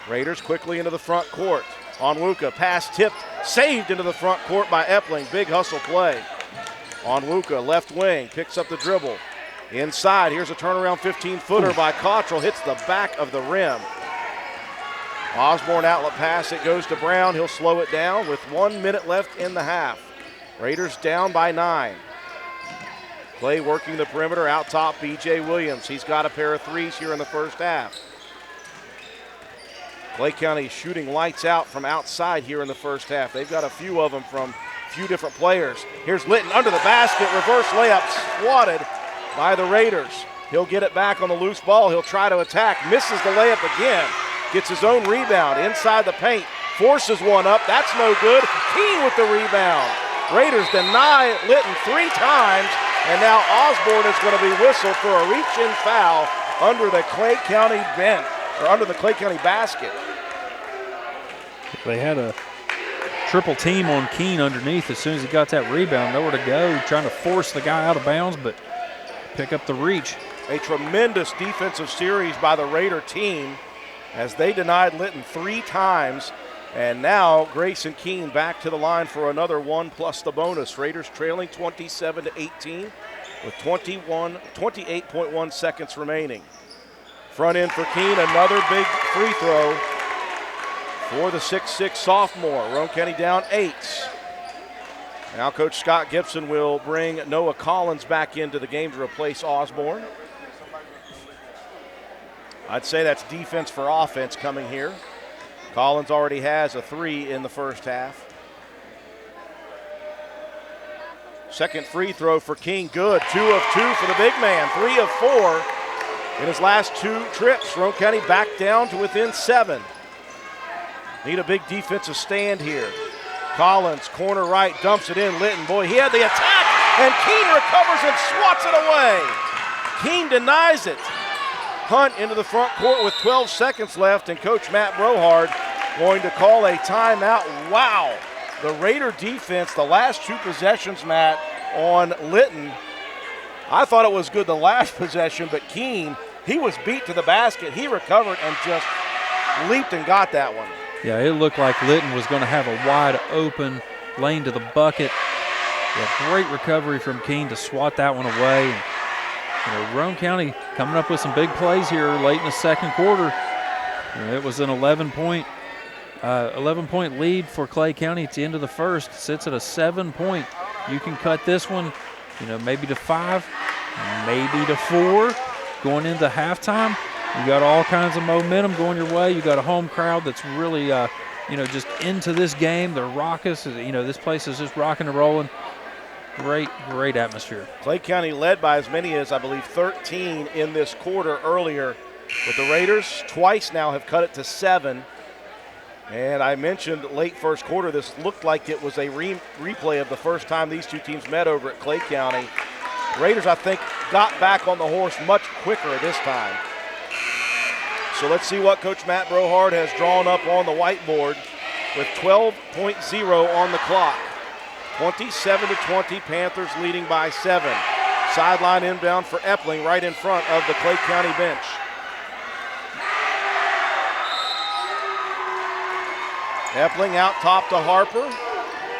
Raiders quickly into the front court. Onwuka, pass tipped, saved into the front court by Epling. Big hustle play. Onwuka, left wing, picks up the dribble. Inside, here's a turnaround 15-footer by Cottrell. Hits the back of the rim. Osborne outlet pass, it goes to Brown. He'll slow it down with 1 minute left in the half. Raiders down by 9. Clay working the perimeter, out top B.J. Williams. He's got a pair of threes here in the first half. Clay County shooting lights out from outside here in the first half. They've got a few of them from a few different players. Here's Litton under the basket, reverse layup swatted by the Raiders. He'll get it back on the loose ball. He'll try to attack, misses the layup again. Gets his own rebound inside the paint, forces one up. That's no good. Keene with the rebound. Raiders deny Litton 3 times, and now Osborne is going to be whistled for a reach-in foul under the Clay County bench, or under the Clay County basket. They had a triple team on Keene underneath as soon as he got that rebound. Nowhere to go, trying to force the guy out of bounds, but pick up the reach. A tremendous defensive series by the Raider team as they denied Litton 3 times. And now Grayson Keene back to the line for another one plus the bonus. Raiders trailing 27-18 with 28.1 seconds remaining. Front end for Keene, another big free throw for the 6'6 sophomore. Roane County down 8. Now Coach Scott Gibson will bring Noah Collins back into the game to replace Osborne. I'd say that's defense for offense coming here. Collins already has a 3 in the first half. Second free throw for King, good. 2 of 2 for the big man, 3 of 4 in his last 2 trips. Roane County back down to within 7. Need a big defensive stand here. Collins, corner right, dumps it in. Litton, boy, he had the attack, and Keene recovers and swats it away. Keene denies it. Hunt into the front court with 12 seconds left, and Coach Matt Brohard going to call a timeout. Wow, the Raider defense, the last 2 possessions, Matt, on Litton. I thought it was good the last possession, but Keene, he was beat to the basket. He recovered and just leaped and got that one. Yeah, it looked like Litton was going to have a wide open lane to the bucket. Yeah, great recovery from Keene to swat that one away. And, Roane County coming up with some big plays here late in the second quarter. It was an 11-point lead for Clay County at the end of the first. Sits at a 7-point. You can cut this one, maybe to 5, maybe to 4 going into halftime. You got all kinds of momentum going your way. You got a home crowd that's really, just into this game. They're raucous. This place is just rocking and rolling. Great, great atmosphere. Clay County led by as many as, I believe, 13 in this quarter earlier. But the Raiders twice now have cut it to 7. And I mentioned late first quarter, this looked like it was a replay of the first time these 2 teams met over at Clay County. Raiders, I think, got back on the horse much quicker this time. So let's see what Coach Matt Brohard has drawn up on the whiteboard with 12.0 on the clock. 27-20, Panthers leading by 7. Sideline inbound for Epling right in front of the Clay County bench. Epling out top to Harper.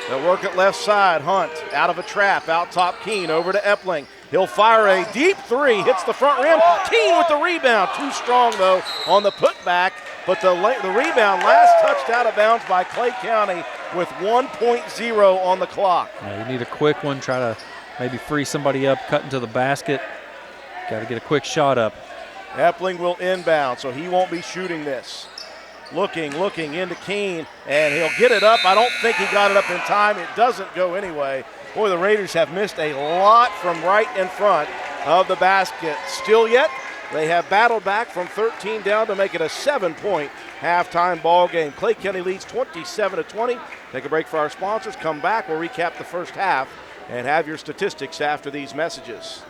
They'll work it left side. Hunt out of a trap, out top Keene, over to Epling. He'll fire a deep 3, hits the front rim. Keene with the rebound. Too strong, though, on the putback. But the rebound, last touched out of bounds by Clay County with 1.0 on the clock. Yeah, you need a quick one. Try to maybe free somebody up, cut into the basket. Got to get a quick shot up. Epling will inbound, so he won't be shooting this. Looking into Keene, and he'll get it up. I don't think he got it up in time. It doesn't go anyway. Boy, the Raiders have missed a lot from right in front of the basket. Still yet, they have battled back from 13 down to make it a 7-point halftime ball game. Clay County leads 27-20. Take a break for our sponsors. Come back. We'll recap the first half and have your statistics after these messages.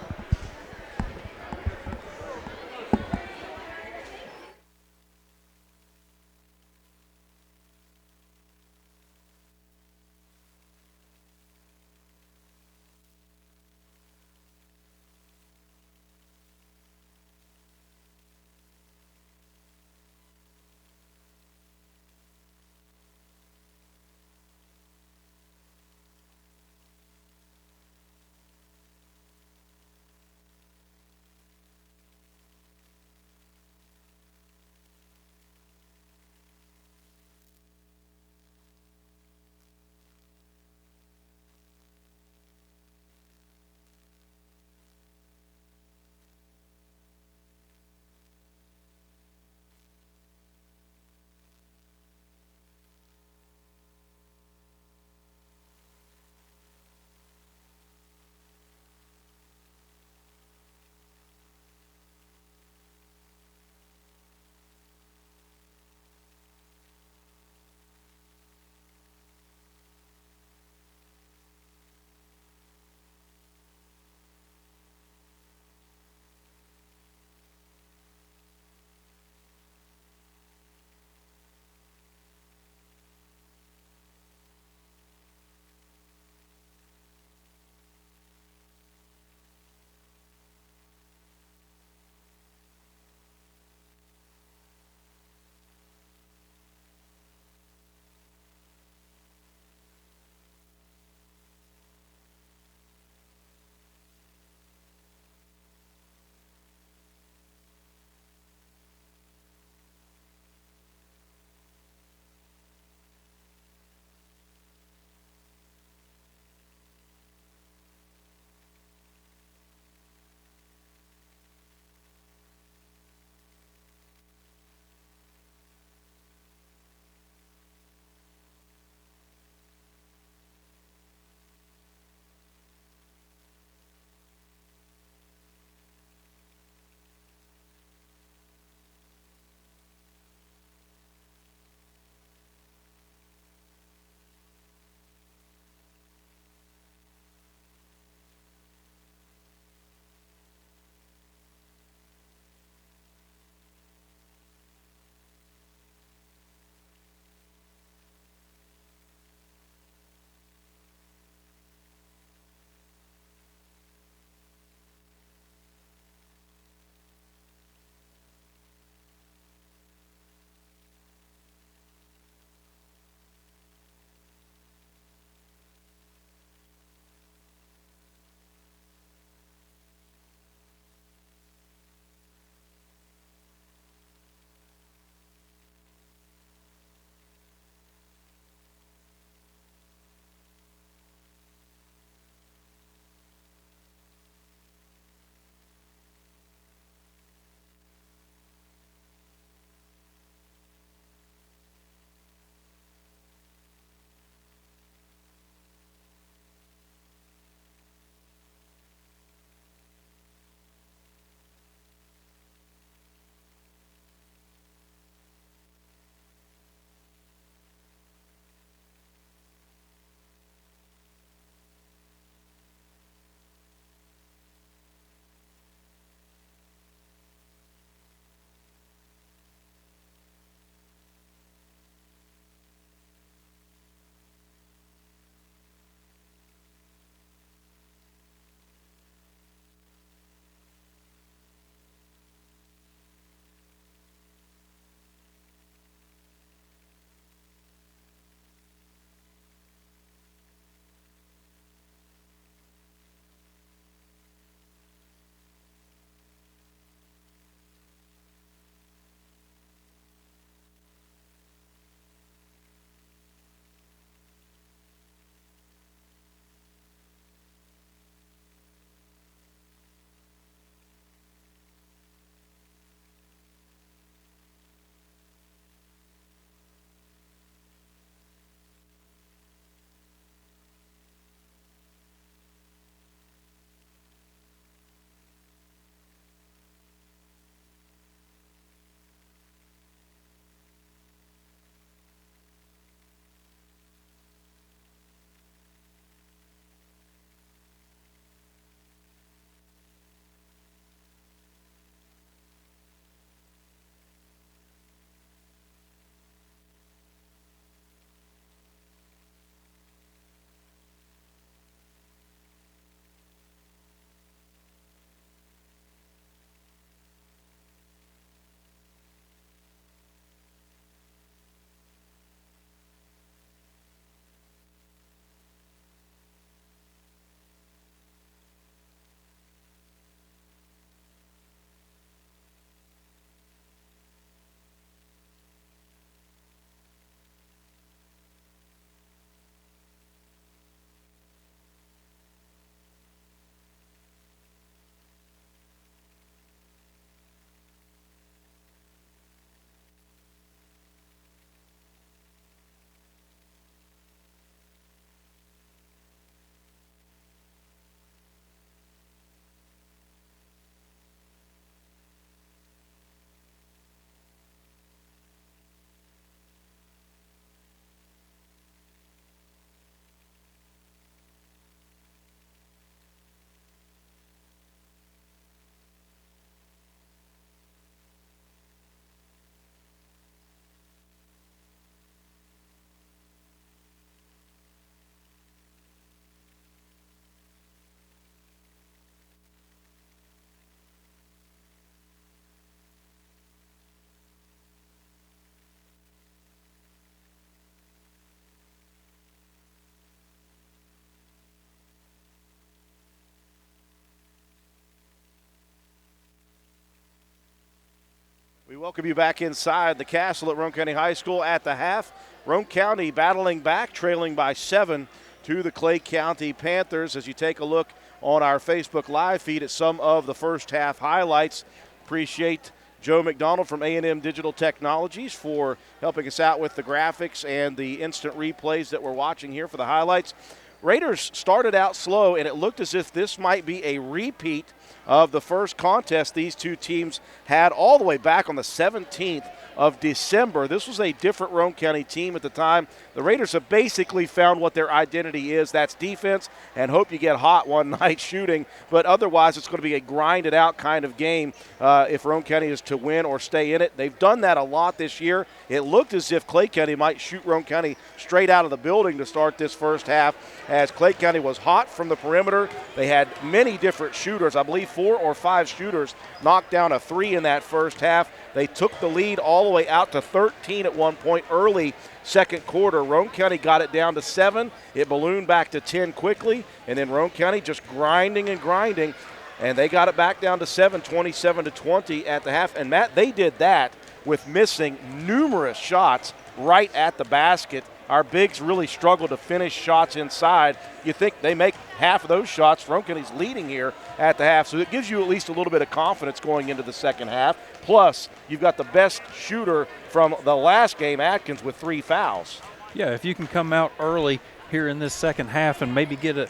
welcome you back inside the castle at Roane County High School at the half. Roane County battling back, trailing by 7 to the Clay County Panthers. As you take a look on our Facebook Live feed at some of the first half highlights, appreciate Joe McDonald from A&M Digital Technologies for helping us out with the graphics and the instant replays that we're watching here for the highlights. Raiders started out slow, and it looked as if this might be a repeat of the first contest these two teams had all the way back on the 17th of December. This was a different Roane County team at the time. The Raiders have basically found what their identity is. That's defense, and hope you get hot one night shooting. But otherwise, it's going to be a grinded-out kind of game if Roane County is to win or stay in it. They've done that a lot this year. It looked as if Clay County might shoot Roane County straight out of the building to start this first half, as Clay County was hot from the perimeter. They had many different shooters. I believe 4 or 5 shooters knocked down a 3 in that first half. They took the lead all the way out to 13 at one point early second quarter. Roane County got it down to 7. It ballooned back to 10 quickly, and then Roane County just grinding and grinding, and they got it back down to 7, 27-20 at the half. And, Matt, they did that with missing numerous shots right at the basket. Our bigs really struggled to finish shots inside. You think they make half of those shots. Roane County's leading here at the half, so it gives you at least a little bit of confidence going into the second half. Plus, you've got the best shooter from the last game, Atkins, with 3 fouls. Yeah, if you can come out early here in this second half and maybe get a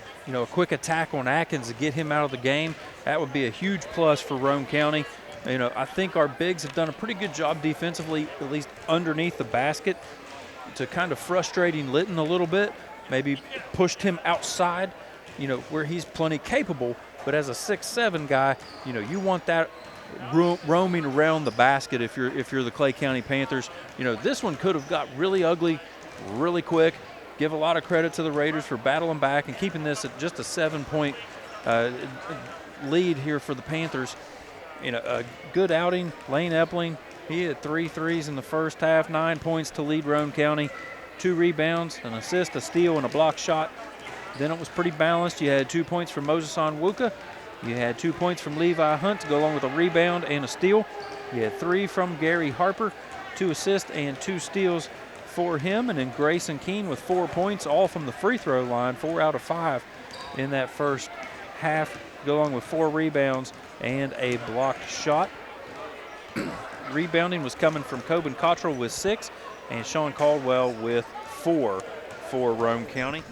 quick attack on Atkins to get him out of the game, that would be a huge plus for Roane County. I think our bigs have done a pretty good job defensively, at least underneath the basket, to kind of frustrating Litton a little bit, maybe pushed him outside, where he's plenty capable. But as a 6'7" guy, you want that roaming around the basket if you're the Clay County Panthers. This one could have got really ugly really quick. Give a lot of credit to the Raiders for battling back and keeping this at just a 7-point lead here for the Panthers. A good outing. Lane Epling, he had 3 threes in the first half, 9 points to lead Roane County, 2 rebounds, an assist, a steal, and a block shot. Then it was pretty balanced. You had 2 points from Moses Onwuka. You had 2 points from Levi Hunt to go along with a rebound and a steal. You had 3 from Gary Harper, 2 assists and 2 steals for him. And then Grayson Keene with 4 points, all from the free throw line, 4 out of 5 in that first half, go along with 4 rebounds and a blocked shot. Rebounding was coming from Coben Cottrell with 6 and Sean Caldwell with 4 for Roane County.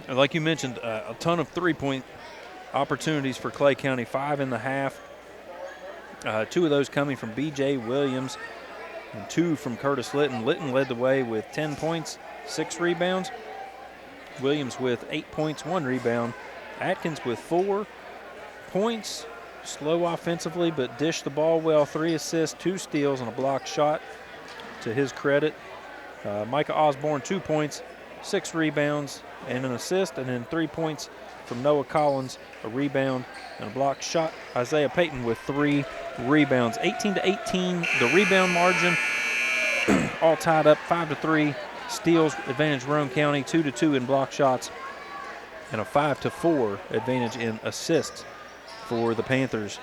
Like you mentioned, a ton of 3-point opportunities for Clay County, 5 in the half. 2 of those coming from B.J. Williams and 2 from Curtis Litton. Litton led the way with 10 points, 6 rebounds. Williams with 8 points, 1 rebound. Atkins with 4 points. Slow offensively, but dished the ball well. 3 assists, 2 steals, and a blocked shot to his credit. Micah Osborne, 2 points, 6 rebounds, and an assist, and then 3 points from Noah Collins, a rebound, and a blocked shot. Isaiah Payton with 3 rebounds. 18-18, the rebound margin, all tied up, 5-3. Steals advantage Roane County, 2-2 in block shots, and a 5-4 advantage in assists for the Panthers.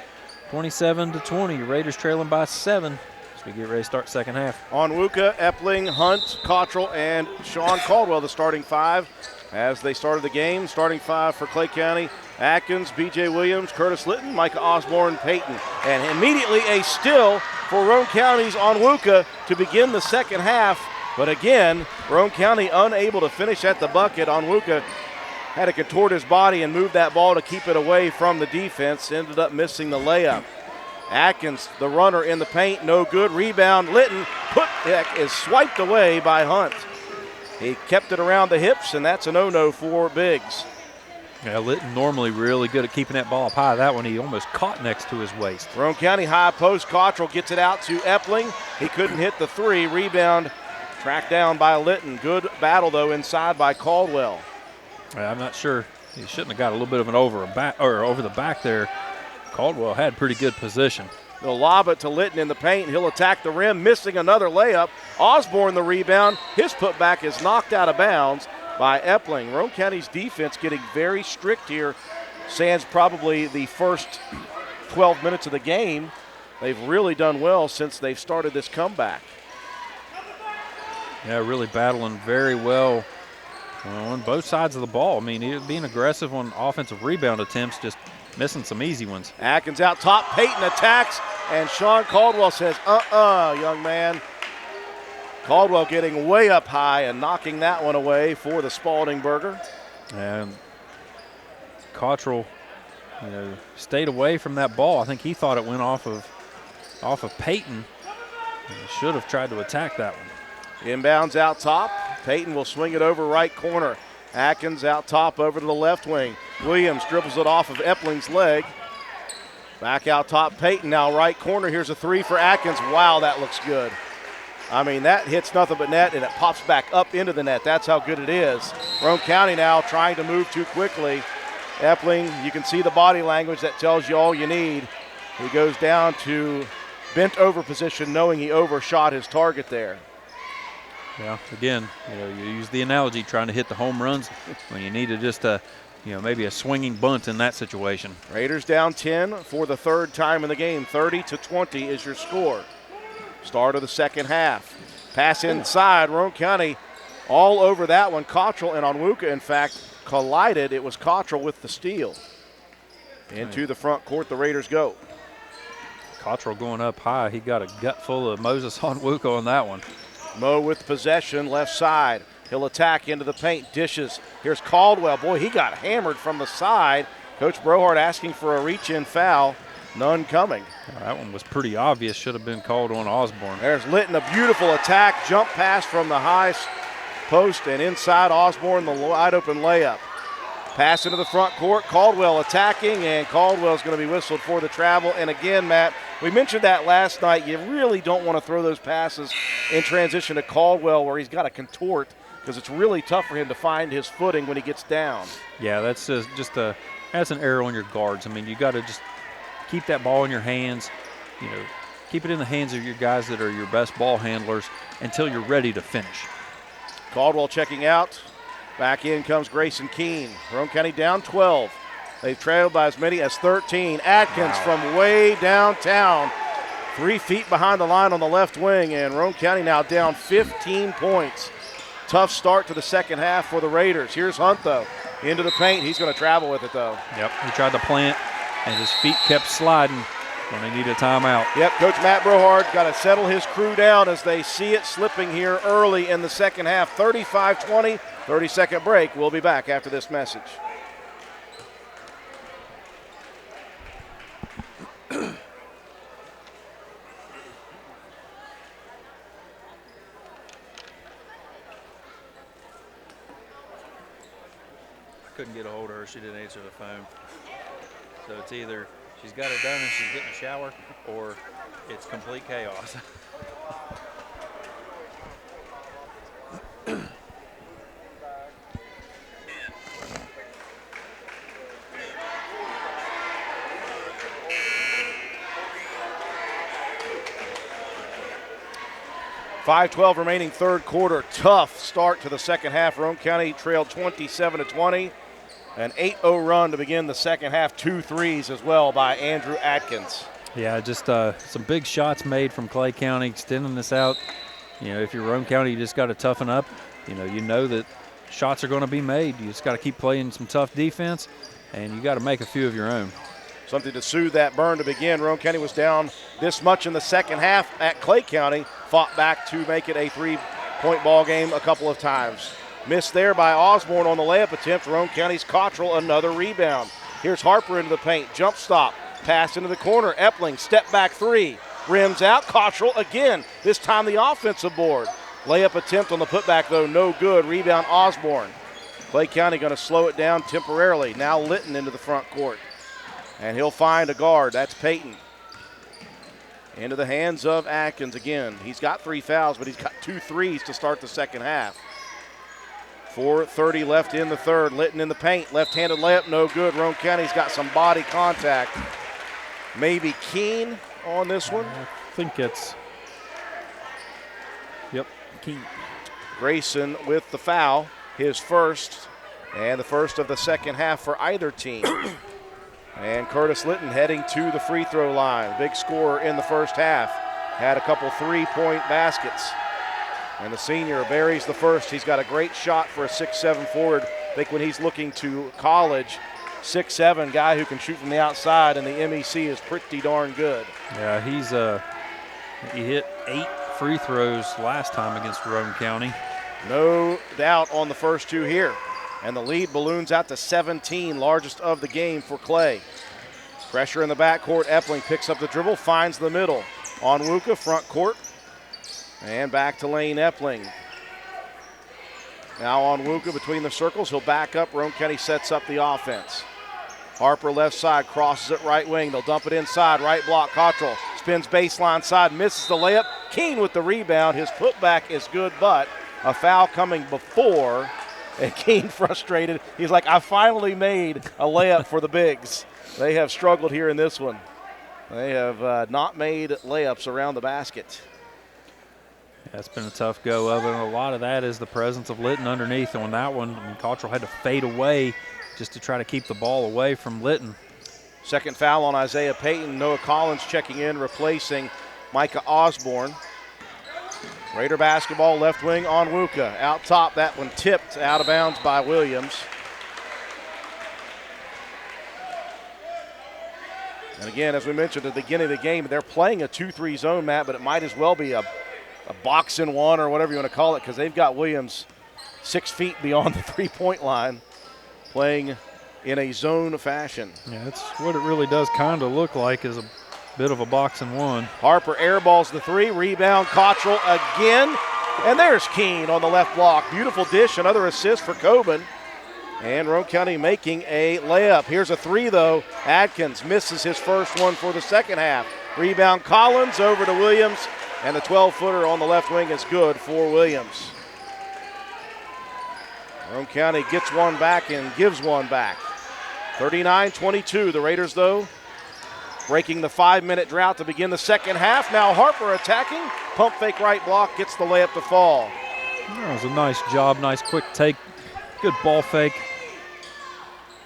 27-20, Raiders trailing by 7 as we get ready to start second half. Onwuka, Epling, Hunt, Cottrell, and Sean Caldwell, the starting 5. As they started the game, starting 5 for Clay County: Atkins, B.J. Williams, Curtis Litton, Micah Osborne, Payton. And immediately a steal for Roane County's Onwuka to begin the second half. But again, Roane County unable to finish at the bucket. Onwuka had to contort his body and move that ball to keep it away from the defense. Ended up missing the layup. Atkins, the runner in the paint, no good. Rebound, Litton is swiped away by Hunt. He kept it around the hips, and that's a no-no for Biggs. Yeah, Litton normally really good at keeping that ball up high. That one he almost caught next to his waist. Roane County high post. Cottrell gets it out to Epling. He couldn't hit the 3. Rebound tracked down by Litton. Good battle, though, inside by Caldwell. I'm not sure. He shouldn't have got a little bit of an over the back there. Caldwell had pretty good position. They'll lob it to Litton in the paint. He'll attack the rim, missing another layup. Osborne the rebound. His putback is knocked out of bounds by Epling. Roane County's defense getting very strict here. Sans probably the first 12 minutes of the game. they've really done well since they've started this comeback. Yeah, really battling very well on both sides of the ball. I mean, being aggressive on offensive rebound attempts, just missing some easy ones. Atkins out top, Payton attacks, and Sean Caldwell says, young man. Caldwell getting way up high and knocking that one away for the Spalding Burger. And Cottrell, stayed away from that ball. I think he thought it went off of Payton. He should have tried to attack that one. Inbounds out top. Payton will swing it over right corner. Atkins out top over to the left wing. Williams dribbles it off of Epling's leg. Back out top, Payton now right corner. Here's a three for Atkins. Wow, that looks good. I mean, that hits nothing but net, and it pops back up into the net. That's how good it is. Roane County now trying to move too quickly. Epling, you can see the body language that tells you all you need. He goes down to bent over position knowing he overshot his target there. Yeah, again, you use the analogy trying to hit the home runs when you need to just maybe a swinging bunt in that situation. Raiders down 10 for the third time in the game. 30-20 is your score. Start of the second half. Pass inside. Roane County all over that one. Cottrell and Onwuka, in fact, collided. It was Cottrell with the steal. Into the front court, the Raiders go. Cottrell going up high. He got a gut full of Moses Onwuka on that one. Mo with possession, left side. He'll attack into the paint, dishes. Here's Caldwell. Boy, he got hammered from the side. Coach Brohart asking for a reach-in foul. None coming. That one was pretty obvious. Should have been called on Osborne. There's Litton, a beautiful attack. Jump pass from the high post and inside Osborne, the wide-open layup. Pass into the front court. Caldwell attacking, and Caldwell's going to be whistled for the travel. And again, Matt, we mentioned that last night. You really don't want to throw those passes in transition to Caldwell where he's got to contort because it's really tough for him to find his footing when he gets down. Yeah, that's that's an error on your guards. I mean, you got to just keep that ball in your hands. Keep it in the hands of your guys that are your best ball handlers until you're ready to finish. Caldwell checking out. Back in comes Grayson Keene. Roane County down 12. They've trailed by as many as 13. Atkins from way downtown. 3 feet behind the line on the left wing, and Roane County now down 15 points. Tough start to the second half for the Raiders. Here's Hunt, though, into the paint. He's going to travel with it, though. Yep, he tried to plant, and his feet kept sliding when they need a timeout. Yep, Coach Matt Brohart got to settle his crew down as they see it slipping here early in the second half. 35-20, 30-second break. We'll be back after this message. Couldn't get a hold of her. She didn't answer the phone. So it's either she's got it done and she's getting a shower, or it's complete chaos. .5:12 remaining third quarter. Tough start to the second half. Roane County trailed 27-20. An 8-0 run to begin the second half. 2 threes as well by Andrew Atkins. Yeah, just some big shots made from Clay County, extending this out. If you're Roane County, you just got to toughen up. You know that shots are going to be made. You just got to keep playing some tough defense, and you got to make a few of your own. Something to soothe that burn to begin. Roane County was down this much in the second half at Clay County. Fought back to make it a 3-point ball game a couple of times. Missed there by Osborne on the layup attempt. Roane County's Cottrell, another rebound. Here's Harper into the paint. Jump stop. Pass into the corner. Epling, step back 3. Rims out. Cottrell again. This time the offensive board. Layup attempt on the putback, though, no good. Rebound Osborne. Clay County going to slow it down temporarily. Now Litton into the front court. And he'll find a guard. That's Payton. Into the hands of Atkins again. He's got 3 fouls, but he's got 2 threes to start the second half. 4:30 left in the third. Litton in the paint. Left-handed layup, no good. Roane County's got some body contact. Maybe Keene on this one. I think it's, yep, Keene. Grayson with the foul, his first, and the first of the second half for either team. And Curtis Litton heading to the free throw line. Big scorer in the first half. Had a couple three-point baskets. And the senior buries the first. He's got a great shot for a 6'7" forward. I think when he's looking to college, 6'7", guy who can shoot from the outside, and the MEC is pretty darn good. Yeah, he hit 8 free throws last time against Roane County. No doubt on the first two here. And the lead balloons out to 17, largest of the game for Clay. Pressure in the backcourt. Epling picks up the dribble, finds the middle. Onwuka, front court. And back to Lane Epling. Now Onwuka between the circles. He'll back up. Roane County sets up the offense. Harper left side, crosses it right wing. They'll dump it inside. Right block, Cottrell spins baseline side, misses the layup. Keene with the rebound. His putback is good, but a foul coming before. And Keene frustrated. He's like, I finally made a layup for the Bigs. They have struggled here in this one. They have not made layups around the basket. That's been a tough go of it. And a lot of that is the presence of Litton underneath. And on that one, I mean, Cottrell had to fade away just to try to keep the ball away from Litton. Second foul on Isaiah Payton. Noah Collins checking in, replacing Micah Osborne. Raider basketball, left wing on Onwuka. Out top, that one tipped out of bounds by Williams. And again, as we mentioned at the beginning of the game, they're playing a 2-3 zone, Matt, but it might as well be a box and one or whatever you want to call it, because they've got Williams 6 feet beyond the three-point line playing in a zone fashion. Yeah, that's what it really does kind of look like, is a bit of a box and one. Harper airballs the three, rebound Cottrell again, and there's Keene on the left block. Beautiful dish, another assist for Coben. And Roane County making a layup. Here's a three, though. Adkins misses his first one for the second half. Rebound Collins over to Williams, and the 12-footer on the left wing is good for Williams. Roane County gets one back and gives one back. 39-22. The Raiders, though, breaking the 5-minute drought to begin the second half. Now Harper attacking. Pump fake right block, gets the layup to fall. That was a nice job, nice quick take. Good ball fake.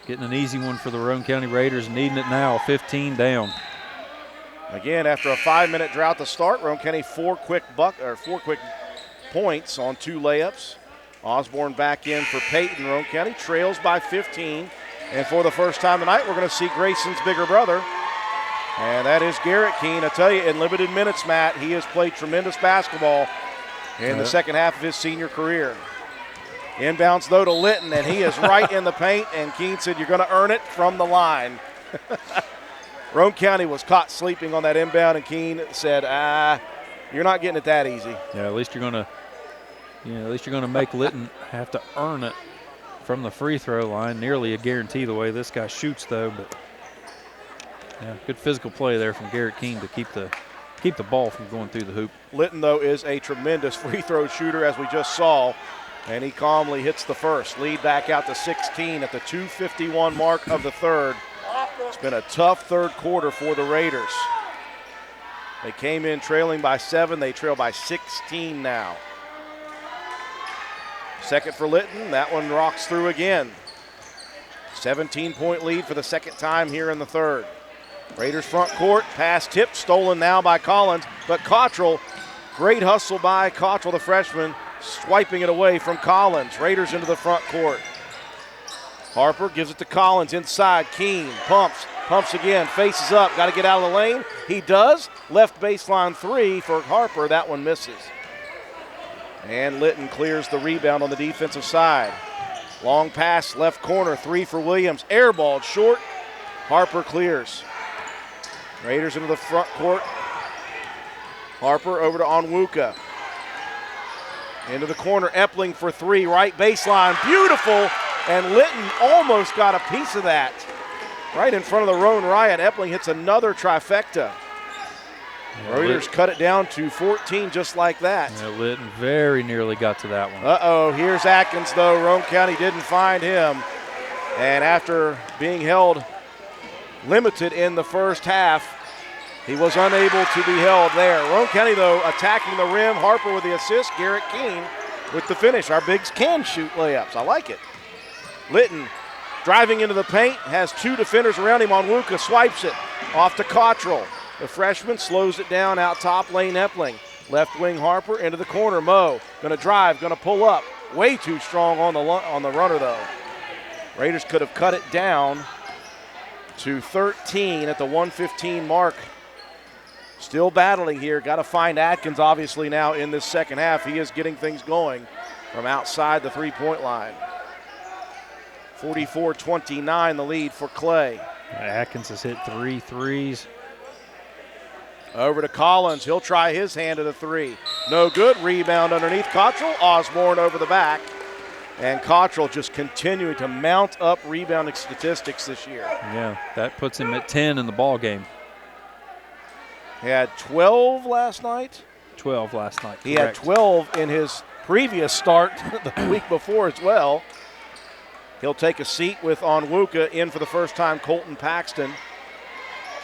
Getting an easy one for the Roane County Raiders, needing it now, 15 down. Again, after a 5-minute drought to start, Roane County four quick points on 2 layups. Osborne back in for Peyton. Roane County trails by 15. And for the first time tonight, we're going to see Grayson's bigger brother. And that is Garrett Keene. I tell you, in limited minutes, Matt, he has played tremendous basketball in the second half of his senior career. Inbounds, though, to Litton, and he is right in the paint, and Keene said, you're going to earn it from the line. Roane County was caught sleeping on that inbound, and Keene said, you're not getting it that easy. Yeah, at least you're going to make Litton have to earn it from the free throw line. Nearly a guarantee the way this guy shoots, though. But yeah, good physical play there from Garrett Keene to keep the ball from going through the hoop. Litton, though, is a tremendous free throw shooter, as we just saw, and he calmly hits the first. Lead back out to 16 at the 2:51 mark of the third. It's been a tough third quarter for the Raiders. They came in trailing by 7. They trail by 16 now. Second for Litton. That one rocks through again. 17-point lead for the second time here in the third. Raiders front court. Pass tipped. Stolen now by Collins. But Cottrell, great hustle by Cottrell, the freshman, swiping it away from Collins. Raiders into the front court. Harper gives it to Collins inside. Keene pumps again, faces up, got to get out of the lane. He does. Left baseline three for Harper. That one misses. And Litton clears the rebound on the defensive side. Long pass, left corner, three for Williams. Airballed short. Harper clears. Raiders into the front court. Harper over to Onwuka. Into the corner, Epling for three, right baseline. Beautiful. And Litton almost got a piece of that. Right in front of the Roane Riot. Epling hits another trifecta. Raiders cut it down to 14 just like that. Yeah, Litton very nearly got to that one. Uh-oh, here's Atkins, though. Roane County didn't find him. And after being held limited in the first half, he was unable to be held there. Roane County, though, attacking the rim. Harper with the assist. Garrett Keene with the finish. Our bigs can shoot layups. I like it. Litton Driving into the paint, has two defenders around him. Onwuka swipes it off to Cottrell. The freshman slows it down out top lane. Epling. Left wing Harper into the corner. Moe going to drive, going to pull up. Way too strong on the runner though. Raiders could have cut it down to 13 at the 1:15 mark. Still battling here. Got to find Atkins obviously now in this second half. He is getting things going from outside the three-point line. 44-29 the lead for Clay. Atkins has hit 3 threes. Over to Collins. He'll try his hand at a three. No good. Rebound underneath Cottrell. Osborne over the back. And Cottrell just continuing to mount up rebounding statistics this year. Yeah, that puts him at 10 in the ball game. He had 12 last night. 12 last night. He had 12 in his previous start the week before as well. He'll take a seat with Onwuka in for the first time, Colton Paxton.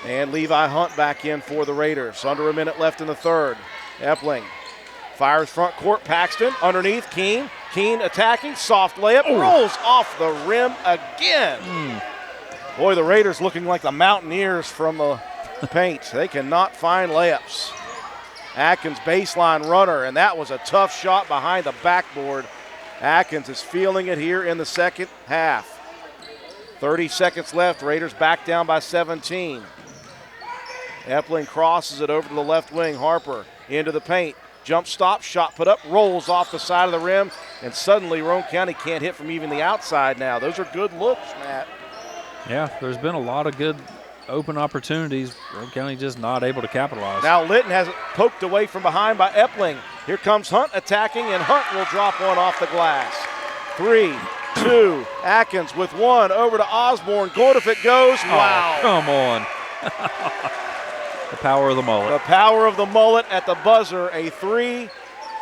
And Levi Hunt back in for the Raiders. Under a minute left in the third. Epling fires front court. Paxton underneath. Keene. Keene attacking. Soft layup. Ooh. Rolls off the rim again. Boy, the Raiders looking like the Mountaineers from the paint. They cannot find layups. Atkins baseline runner, and that was a tough shot behind the backboard. Atkins is feeling it here in the second half. 30 seconds left. Raiders back down by 17. Epling crosses it over to the left wing. Harper into the paint. Jump stop, shot put up, rolls off the side of the rim, and suddenly Roane County can't hit from even the outside now. Those are good looks, Matt. Yeah, there's been a lot of good open opportunities. Roane County just not able to capitalize. Now Litton has it poked away from behind by Epling. Here comes Hunt attacking, and Hunt will drop one off the glass. 3, 2, Atkins with one over to Osborne. Good if it goes. Wow. Oh, come on. The power of the mullet. The power of the mullet at the buzzer, a three.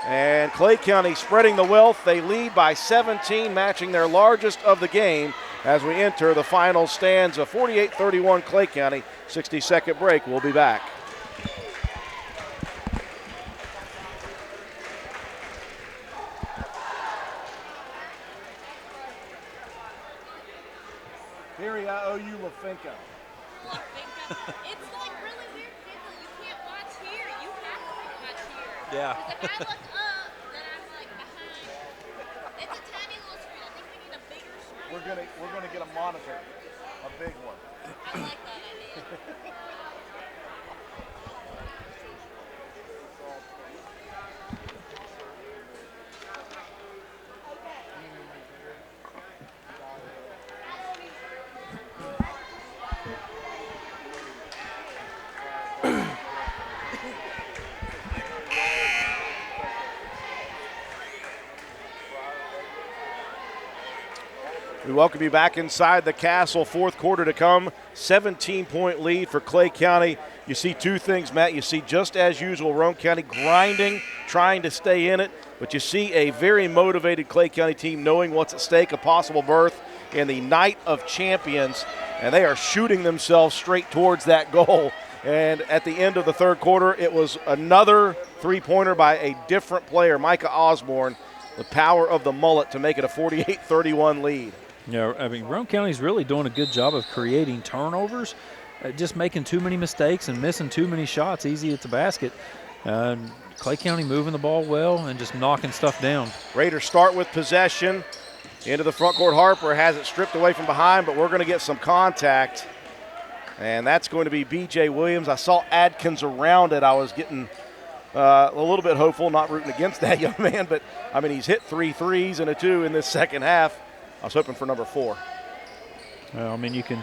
And Clay County spreading the wealth. They lead by 17, matching their largest of the game as we enter the final stanza. 48-31 Clay County. 60-second break. We'll be back. Barry, I owe you LaFinca. It's like really weird, people. You can't watch here. You have to watch here. Yeah. Because if I look up, then I'm like behind. It's a tiny little screen. I think we need a bigger screen. We're gonna get a monitor, a big one. I like that idea. We welcome you back inside the Castle. Fourth quarter to come. 17-point lead for Clay County. You see two things, Matt. You see, just as usual, Roane County grinding, trying to stay in it. But you see a very motivated Clay County team knowing what's at stake, a possible berth in the Night of Champions. And they are shooting themselves straight towards that goal. And at the end of the third quarter, it was another three-pointer by a different player, Micah Osborne. The power of the mullet to make it a 48-31 lead. Yeah, I mean, Roane County's really doing a good job of creating turnovers, just making too many mistakes and missing too many shots easy at the basket. Clay County moving the ball well and just knocking stuff down. Raiders start with possession. Into the front court. Harper has it stripped away from behind, but we're going to get some contact. And that's going to be B.J. Williams. I saw Adkins around it. I was getting a little bit hopeful, not rooting against that young man, but, I mean, he's hit 3 threes and a 2 in this second half. I was hoping for number 4. Well, I mean, you can.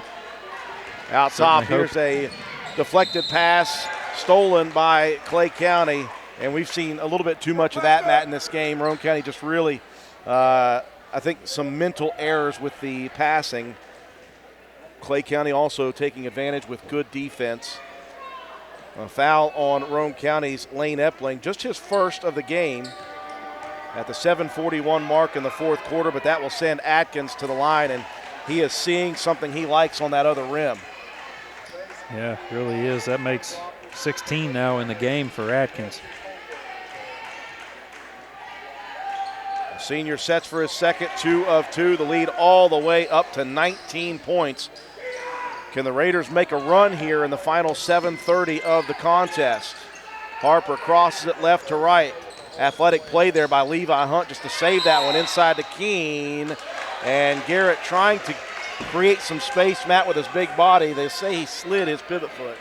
Out top, here's a deflected pass stolen by Clay County, and we've seen a little bit too much of that, Matt, in this game. Roane County just really, I think, some mental errors with the passing. Clay County also taking advantage with good defense. A foul on Roane County's Lane Epling, just his first of the game at the 7:41 mark in the fourth quarter, but that will send Atkins to the line, and he is seeing something he likes on that other rim. Yeah, really is. That makes 16 now in the game for Atkins. Senior sets for his second 2 of 2, the lead all the way up to 19 points. Can the Raiders make a run here in the final 7:30 of the contest? Harper crosses it left to right. Athletic play there by Levi Hunt just to save that one inside to Keene. And Garrett trying to create some space, Matt, with his big body. They say he slid his pivot foot.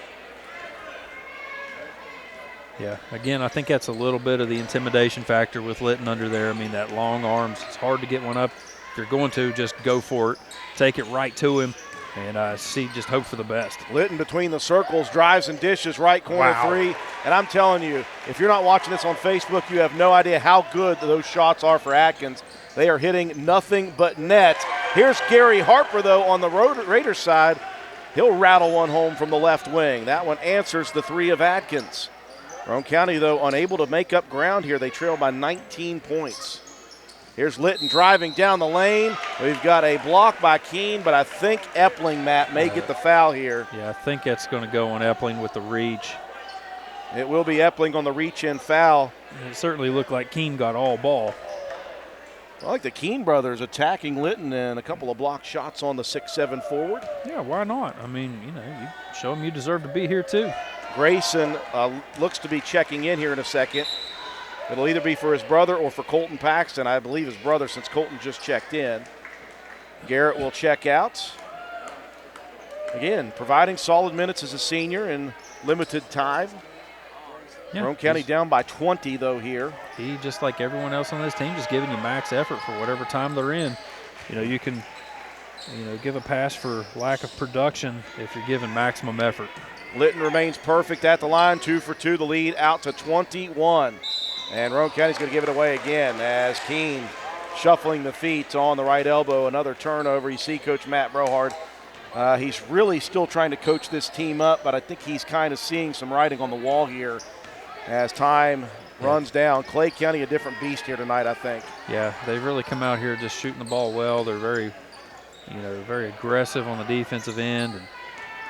Yeah, again, I think that's a little bit of the intimidation factor with Litton under there. I mean, that long arms, it's hard to get one up. If you're going to, just go for it. Take it right to him and just hope for the best. Litton between the circles, drives and dishes, right corner three. And I'm telling you, if you're not watching this on Facebook, you have no idea how good those shots are for Atkins. They are hitting nothing but net. Here's Gary Harper, though, on the Raiders side. He'll rattle one home from the left wing. That one answers the three of Atkins. Roane County, though, unable to make up ground here. They trail by 19 points. Here's Litton driving down the lane. We've got a block by Keene, but I think Epling, Matt, may get the foul here. Yeah, I think that's going to go on Epling with the reach. It will be Epling on the reach-in foul. It certainly looked like Keene got all ball. I like the Keene brothers attacking Litton and a couple of block shots on the 6'7" forward. Yeah, why not? I mean, you show them you deserve to be here too. Grayson looks to be checking in here in a second. It'll either be for his brother or for Colton Paxton. I believe his brother, since Colton just checked in. Garrett will check out. Again, providing solid minutes as a senior in limited time. Yeah, Roane County down by 20, though, here. He, just like everyone else on this team, just giving you max effort for whatever time they're in. You can, give a pass for lack of production if you're giving maximum effort. Litton remains perfect at the line, 2 for 2, the lead out to 21. And Roane County's going to give it away again as Keene shuffling the feet on the right elbow. Another turnover. You see Coach Matt Brohard. He's really still trying to coach this team up, but I think he's kind of seeing some writing on the wall here as time runs down. Clay County a different beast here tonight, I think. Yeah, they've really come out here just shooting the ball well. They're very, very aggressive on the defensive end.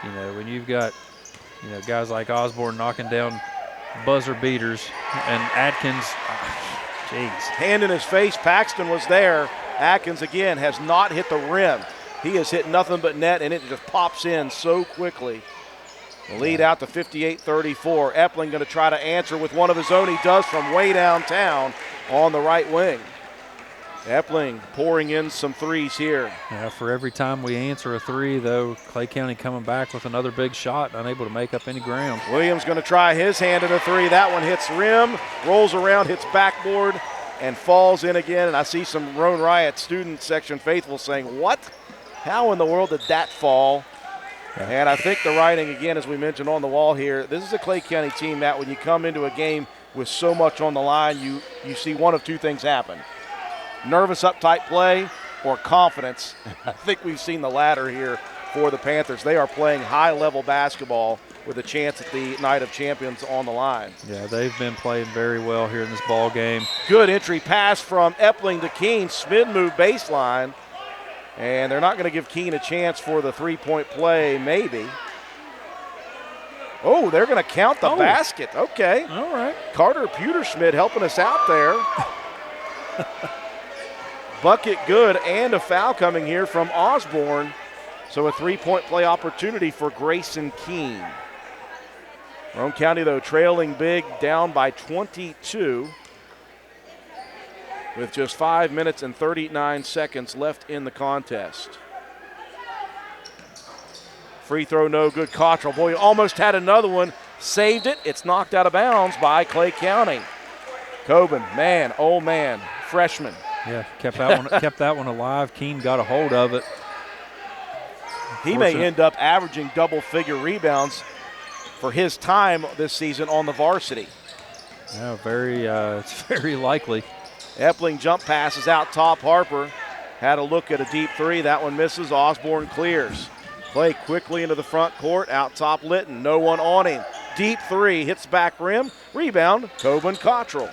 And, when you've got, guys like Osborne knocking down buzzer beaters and Atkins, hand in his face, Paxton was there. Atkins, again, has not hit the rim. He has hit nothing but net, and it just pops in so quickly. The lead out to 58-34. Epling going to try to answer with one of his own. He does from way downtown on the right wing. Epling pouring in some threes here. Yeah, for every time we answer a three, though, Clay County coming back with another big shot, unable to make up any ground. Williams going to try his hand at a three. That one hits rim, rolls around, hits backboard, and falls in again. And I see some Roane Riot student section faithful saying, what? How in the world did that fall? Yeah. And I think the writing, again, as we mentioned on the wall here, this is a Clay County team that when you come into a game with so much on the line, you see one of two things happen. Nervous, uptight play or confidence. I think we've seen the latter here for the Panthers. They are playing high-level basketball with a chance at the Night of Champions on the line. Yeah, they've been playing very well here in this ball game. Good entry pass from Epling to Keene. Smith move baseline. And they're not going to give Keene a chance for the three-point play, maybe. Oh, they're going to count the basket. Okay. All right. Carter Pewterschmidt helping us out there. Bucket good, and a foul coming here from Osborne. So a three-point play opportunity for Grayson Keene. Roane County, though, trailing big, down by 22 with just 5 minutes and 39 seconds left in the contest. Free throw no good. Cottrell, boy, almost had another one. Saved it. It's knocked out of bounds by Clay County. Coben, man, oh man, freshman. Yeah, kept that one alive. Keene got a hold of it. He may end up averaging double-figure rebounds for his time this season on the varsity. Yeah, it's very likely. Epling jump passes out top. Harper had a look at a deep three. That one misses. Osborne clears. Play quickly into the front court. Out top Litton. No one on him. Deep three. Hits back rim. Rebound. Coben Cottrell.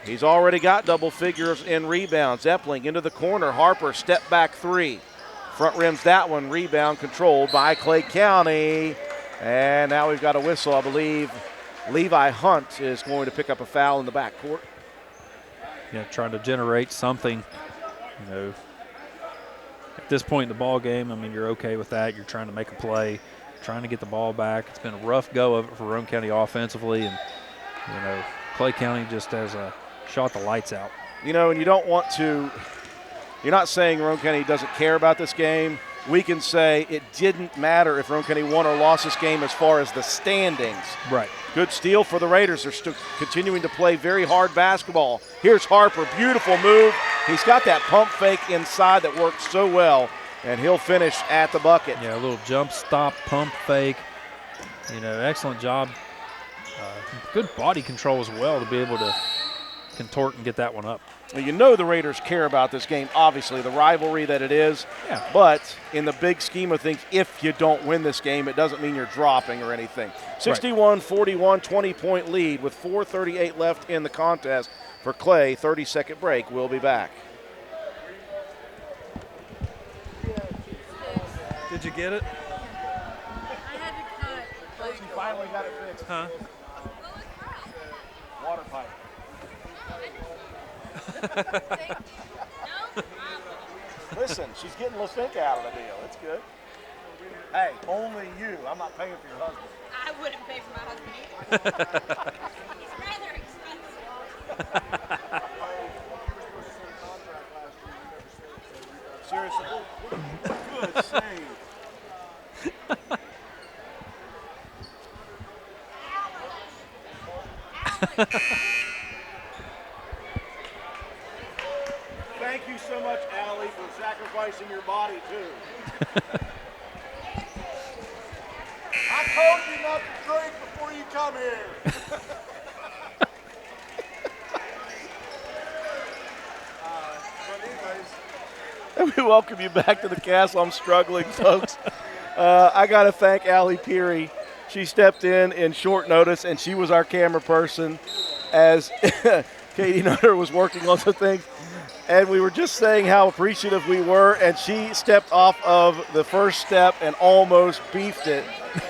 He's already got double figures in rebounds. Epling into the corner. Harper step back three. Front rims that one. Rebound controlled by Clay County. And now we've got a whistle. I believe Levi Hunt is going to pick up a foul in the backcourt. trying to generate something, at this point in the ball game. I mean, you're okay with that. You're trying to make a play, trying to get the ball back. It's been a rough go of it for Roane County offensively, and Clay County just has shot the lights out. And you don't want to – you're not saying Roane County doesn't care about this game. We can say it didn't matter if Roane County won or lost this game as far as the standings. Right. Good steal for the Raiders. They're still continuing to play very hard basketball. Here's Harper, beautiful move. He's got that pump fake inside that works so well, and he'll finish at the bucket. Yeah, a little jump stop, pump fake. Excellent job. Good body control as well to be able to contort and get that one up. Well, the Raiders care about this game, obviously, the rivalry that it is. Yeah. But in the big scheme of things, if you don't win this game, it doesn't mean you're dropping or anything. 61-41, 20-point lead with 4:38 left in the contest for Clay. 30-second break. We'll be back. Did you get it? I had to cut. You finally got it fixed. Huh? Water pipe. Listen, she's getting Lafinka out of the deal. It's good. Hey, only you. I'm not paying for your husband. I wouldn't pay for my husband either. He's rather expensive. Seriously. Good save. Thank you so much, Allie, for sacrificing your body, too. I told you not to drink before you come here. But anyways, We welcome you back to the castle. I'm struggling, folks. I got to thank Allie Peary. She stepped in short notice, and she was our camera person as Katie Nutter was working on some things. And we were just saying how appreciative we were, and she stepped off of the first step and almost beefed it.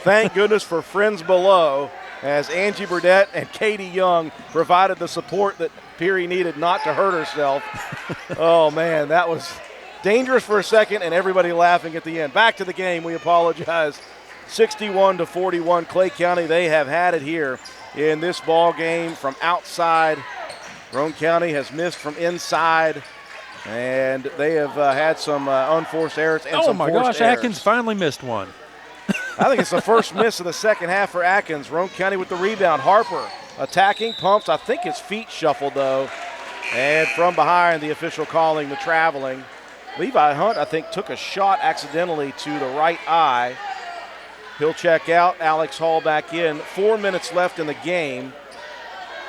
Thank goodness for friends below, as Angie Burdett and Katie Young provided the support that Peary needed not to hurt herself. Oh, man, that was dangerous for a second, and everybody laughing at the end. Back to the game, we apologize. 61-41, Clay County, they have had it here in this ball game from outside. Roane County has missed from inside, and they have had some unforced errors and some forced errors. Oh, my gosh, Atkins finally missed one. I think it's the first miss of the second half for Atkins. Roane County with the rebound. Harper attacking, pumps. I think his feet shuffled, though. And from behind, the official calling the traveling. Levi Hunt, I think, took a shot accidentally to the right eye. He'll check out. Alex Hall back in. 4 minutes left in the game.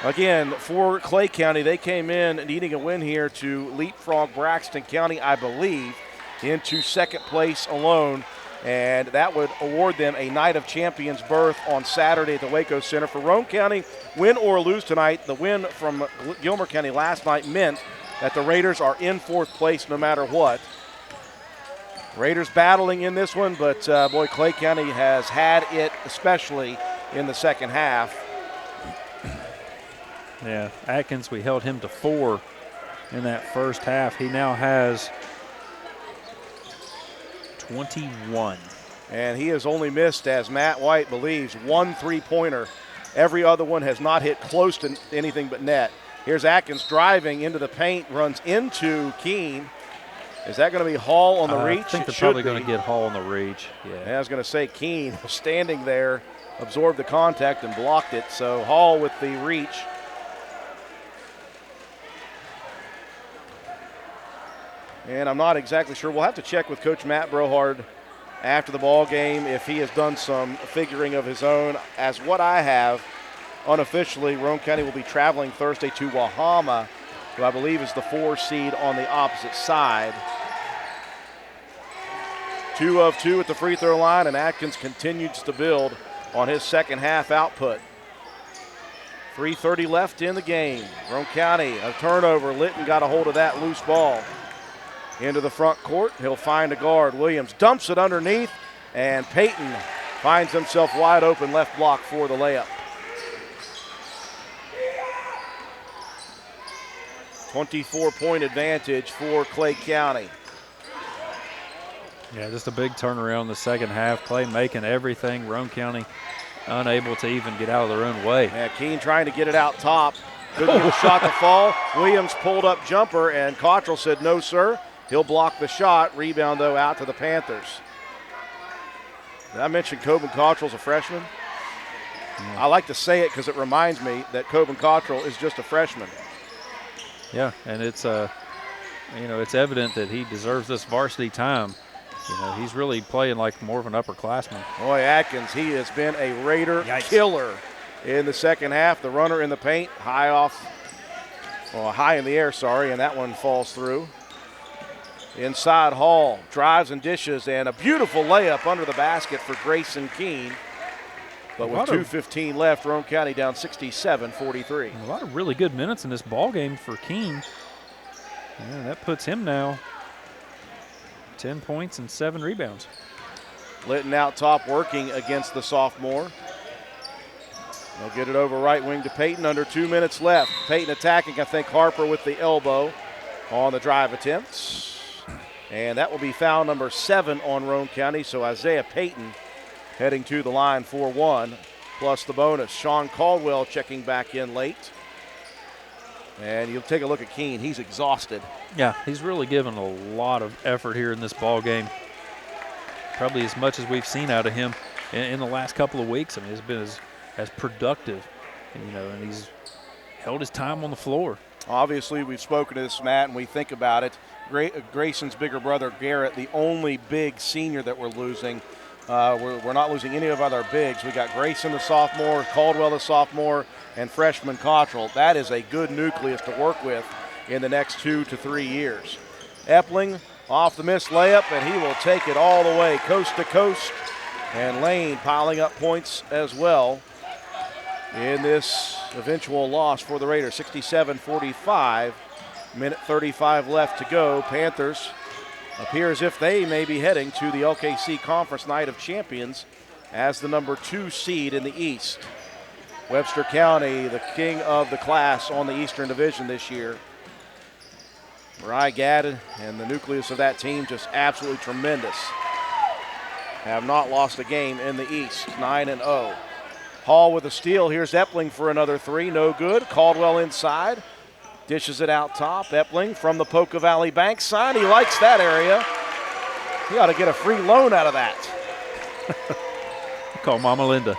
Again, for Clay County, they came in needing a win here to leapfrog Braxton County, I believe, into second place alone. And that would award them a Night of Champions berth on Saturday at the Waco Center. For Roane County, win or lose tonight, the win from Gilmer County last night meant that the Raiders are in fourth place no matter what. Raiders battling in this one, but boy, Clay County has had it, especially in the second half. Yeah, Atkins, we held him to 4 in that first half. He now has 21. And he has only missed, as Matt White believes, 1 3-pointer. Every other one has not hit close to anything but net. Here's Atkins driving into the paint, runs into Keene. Is that going to be Hall on the reach? I think they're probably going to get Hall on the reach. Yeah. I was going to say Keene was standing there, absorbed the contact and blocked it. So Hall with the reach. And I'm not exactly sure. We'll have to check with Coach Matt Brohard after the ball game if he has done some figuring of his own. As what I have, unofficially, Roane County will be traveling Thursday to Wahama, who I believe is the 4 seed on the opposite side. 2 of 2 at the free throw line, and Atkins continues to build on his second half output. 3:30 left in the game. Roane County, a turnover. Litton got a hold of that loose ball. Into the front court, he'll find a guard. Williams dumps it underneath, and Peyton finds himself wide open left block for the layup. 24-point advantage for Clay County. Yeah, just a big turnaround in the second half. Clay making everything. Roane County unable to even get out of their own way. Yeah, Keene trying to get it out top. Couldn't get a shot to fall. Williams pulled up jumper, and Cottrell said, no, sir. He'll block the shot. Rebound, though, out to the Panthers. Did I mention Coben Cottrell's a freshman? I like to say it because it reminds me that Coben Cottrell is just a freshman. Yeah, and it's it's evident that he deserves this varsity time. He's really playing like more of an upperclassman. Boy, Atkins, he has been a Raider killer in the second half. The runner in the paint, high in the air, and that one falls through. Inside Hall, drives and dishes, and a beautiful layup under the basket for Grayson Keene. But with 2:15 left, Roane County down 67-43. A lot of really good minutes in this ball game for Keene. Yeah, that puts him now 10 points and 7 rebounds. Litton out top working against the sophomore. They'll get it over right wing to Peyton, under 2 minutes left. Peyton attacking, I think Harper with the elbow on the drive attempts. And that will be foul number 7 on Roane County, so Isaiah Peyton heading to the line for 1, plus the bonus. Sean Caldwell checking back in late. And you'll take a look at Keene. He's exhausted. Yeah, he's really given a lot of effort here in this ball game. Probably as much as we've seen out of him in the last couple of weeks. I mean, it's been as productive, and he's held his time on the floor. Obviously, we've spoken to this, Matt, and we think about it. Grayson's bigger brother, Garrett, the only big senior that we're losing. We're not losing any of other bigs. We got Grayson, the sophomore, Caldwell, the sophomore, and freshman Cottrell. That is a good nucleus to work with in the next 2 to 3 years. Epling off the missed layup, and he will take it all the way, coast to coast. And Lane piling up points as well in this eventual loss for the Raiders. 67-45, minute 35 left to go. Panthers appear as if they may be heading to the LKC Conference Night of Champions as the number 2 seed in the East. Webster County, the king of the class on the Eastern Division this year. Mariah Gadd and the nucleus of that team just absolutely tremendous. Have not lost a game in the East, 9-0. Hall with a steal. Here's Epling for another 3, no good. Caldwell inside. Dishes it out top. Epling from the Poca Valley Bank side. He likes that area. He ought to get a free loan out of that. Call Mama Linda.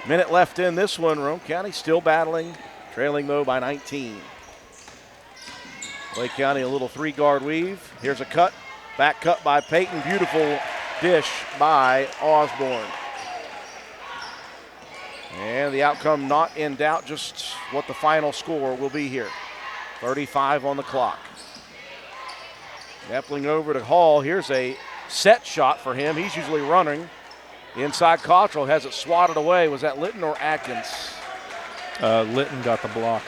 Minute left in this one. Roane County still battling, trailing though by 19. Clay County a little 3-guard weave. Here's a cut. Back cut by Peyton. Beautiful dish by Osborne. And the outcome not in doubt, just what the final score will be here. 35 on the clock. Epling over to Hall. Here's a set shot for him. He's usually running. Inside Cottrell has it swatted away. Was that Litton or Atkins? Litton got the block.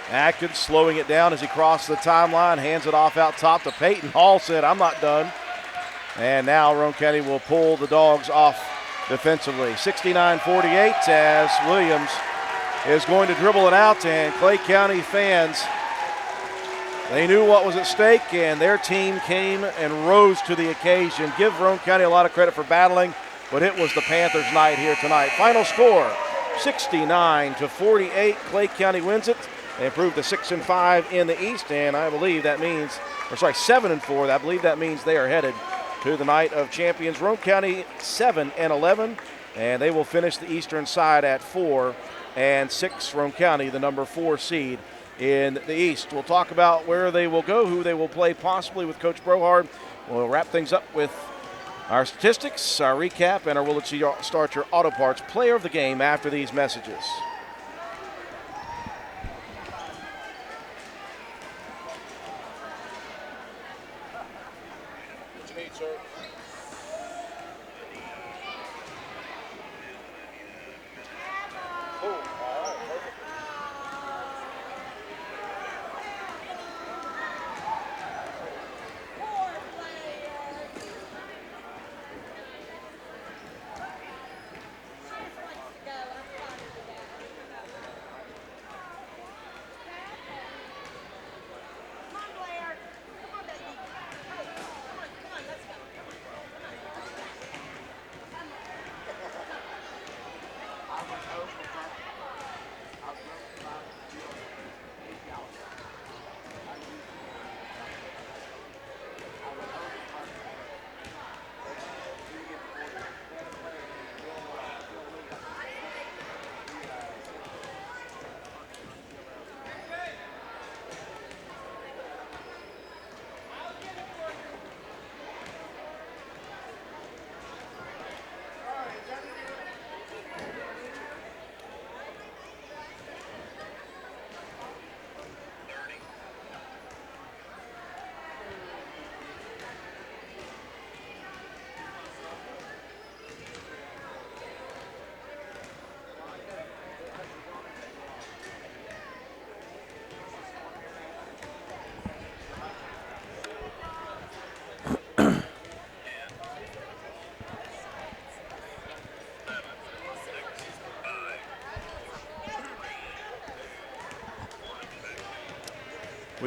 Atkins slowing it down as he crosses the timeline, hands it off out top to Peyton. Hall said, I'm not done. And now Roane County will pull the Dogs off defensively. 69-48 as Williams is going to dribble it out, and Clay County fans, they knew what was at stake, and their team came and rose to the occasion. Give Roane County a lot of credit for battling, but it was the Panthers' night here tonight. Final score, 69-48. Clay County wins it. They improved to 6-5 in the East, and I believe that means, 7-4. I believe that means they are headed to the night of champions. Roane County 7-11, and they will finish the eastern side at 4-6. Roane County, the number 4 seed in the East. We'll talk about where they will go, who they will play possibly with Coach Brohard. We'll wrap things up with our statistics, our recap, and we'll let you start your Auto Parts Player of the Game after these messages.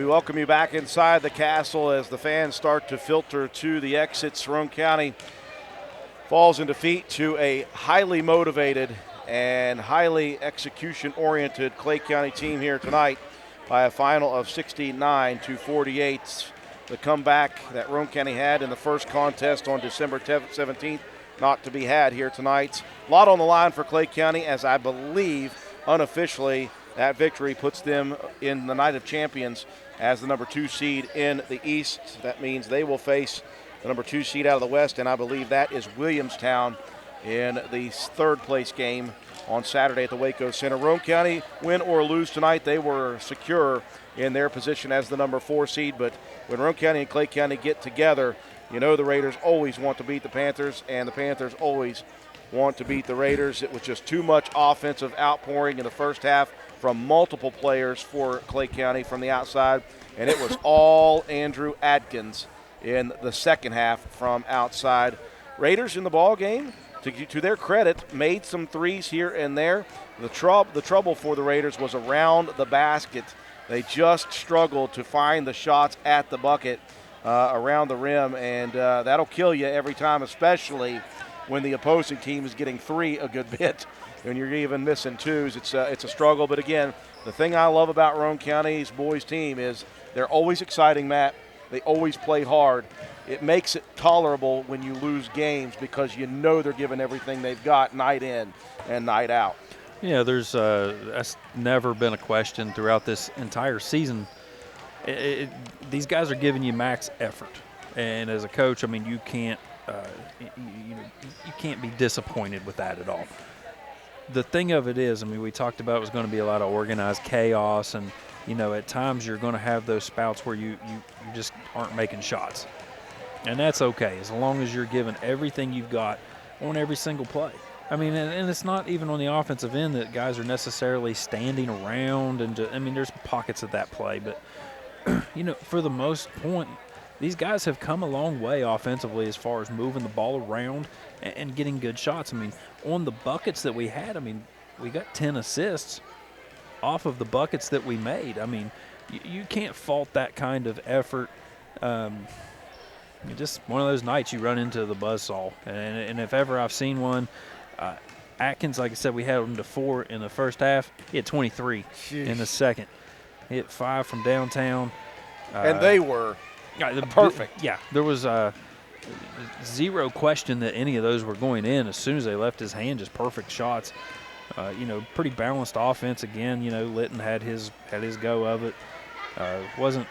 We welcome you back inside the castle as the fans start to filter to the exits. Roane County falls in defeat to a highly motivated and highly execution-oriented Clay County team here tonight by a final of 69-48. The comeback that Roane County had in the first contest on December 17th, not to be had here tonight. A lot on the line for Clay County, as I believe unofficially that victory puts them in the Night of Champions as the number 2 seed in the East. That means they will face the number 2 seed out of the West, and I believe that is Williamstown in the third place game on Saturday at the Waco Center. Roane County, win or lose tonight, they were secure in their position as the number 4 seed, but when Roane County and Clay County get together, you know the Raiders always want to beat the Panthers, and the Panthers always want to beat the Raiders. It was just too much offensive outpouring in the first half from multiple players for Clay County from the outside, and it was all Andrew Adkins in the second half from outside. Raiders in the ball game, to their credit, made some threes here and there. The trouble for the Raiders was around the basket. They just struggled to find the shots at the bucket around the rim, and that'll kill you every time, especially when the opposing team is getting 3 a good bit and you're even missing 2s. It's a struggle, but again, the thing I love about Roane County's boys team is they're always exciting, Matt. They always play hard. It makes it tolerable when you lose games because you know they're giving everything they've got night in and night out. Yeah, that's never been a question throughout this entire season. These guys are giving you max effort, and as a coach, I mean, you can't be disappointed with that at all. The thing of it is, I mean, we talked about it was going to be a lot of organized chaos, and at times you're going to have those spouts where you just aren't making shots, and that's okay as long as you're giving everything you've got on every single play. I mean, and it's not even on the offensive end that guys are necessarily standing around, and there's pockets of that play, but for the most point, these guys have come a long way offensively as far as moving the ball around and getting good shots. I mean, on the buckets that we had, we got 10 assists off of the buckets that we made. I mean, you can't fault that kind of effort. Just one of those nights you run into the buzzsaw. And if ever I've seen one, Atkins, like I said, we had him to 4 in the first half. He had 23 in the second. He hit 5 from downtown. And they were perfect. Yeah, there was zero question that any of those were going in as soon as they left his hand. Just perfect shots. Pretty balanced offense again. Litton had his go of it. Wasn't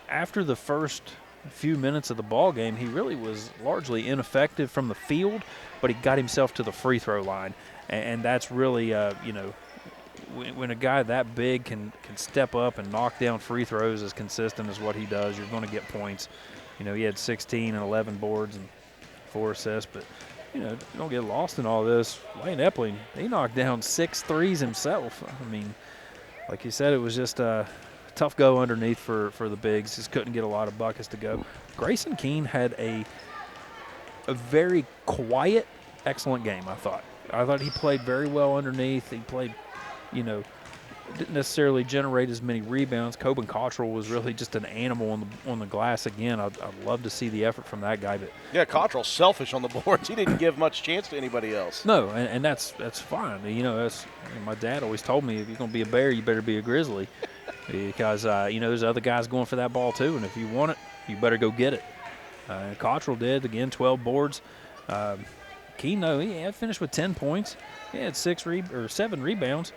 after the first few minutes of the ball game, he really was largely ineffective from the field, but he got himself to the free throw line, and that's really when a guy that big can step up and knock down free throws as consistent as what he does, you're going to get points. He had 16 and 11 boards and 4 assists, but don't get lost in all this. Lane Epling, he knocked down 6 threes himself. I mean, like you said, it was just a tough go underneath for the bigs. Just couldn't get a lot of buckets to go. Grayson Keene had a very quiet, excellent game, I thought. I thought he played very well underneath. He played, didn't necessarily generate as many rebounds. Coben Cottrell was really just an animal on the glass again. I'd love to see the effort from that guy. But yeah, Cottrell's selfish on the boards. He didn't give much chance to anybody else. No, and that's fine. My dad always told me, if you're going to be a Bear, you better be a Grizzly. Because, there's other guys going for that ball too, and if you want it, you better go get it. Cottrell did, again, 12 boards. Keene, though, he had finished with 10 points. He had 7 rebounds.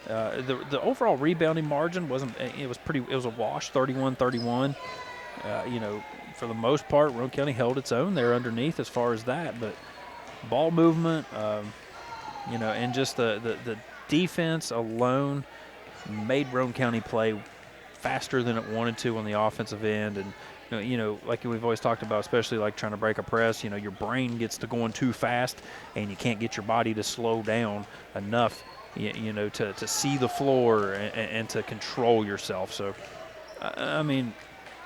The overall rebounding margin wasn't. It was a wash, 31-31. For the most part, Roane County held its own there underneath as far as that. But ball movement, and just the defense alone made Roane County play faster than it wanted to on the offensive end. And like we've always talked about, especially like trying to break a press, your brain gets to going too fast, and you can't get your body to slow down enough, to see the floor and to control yourself. So,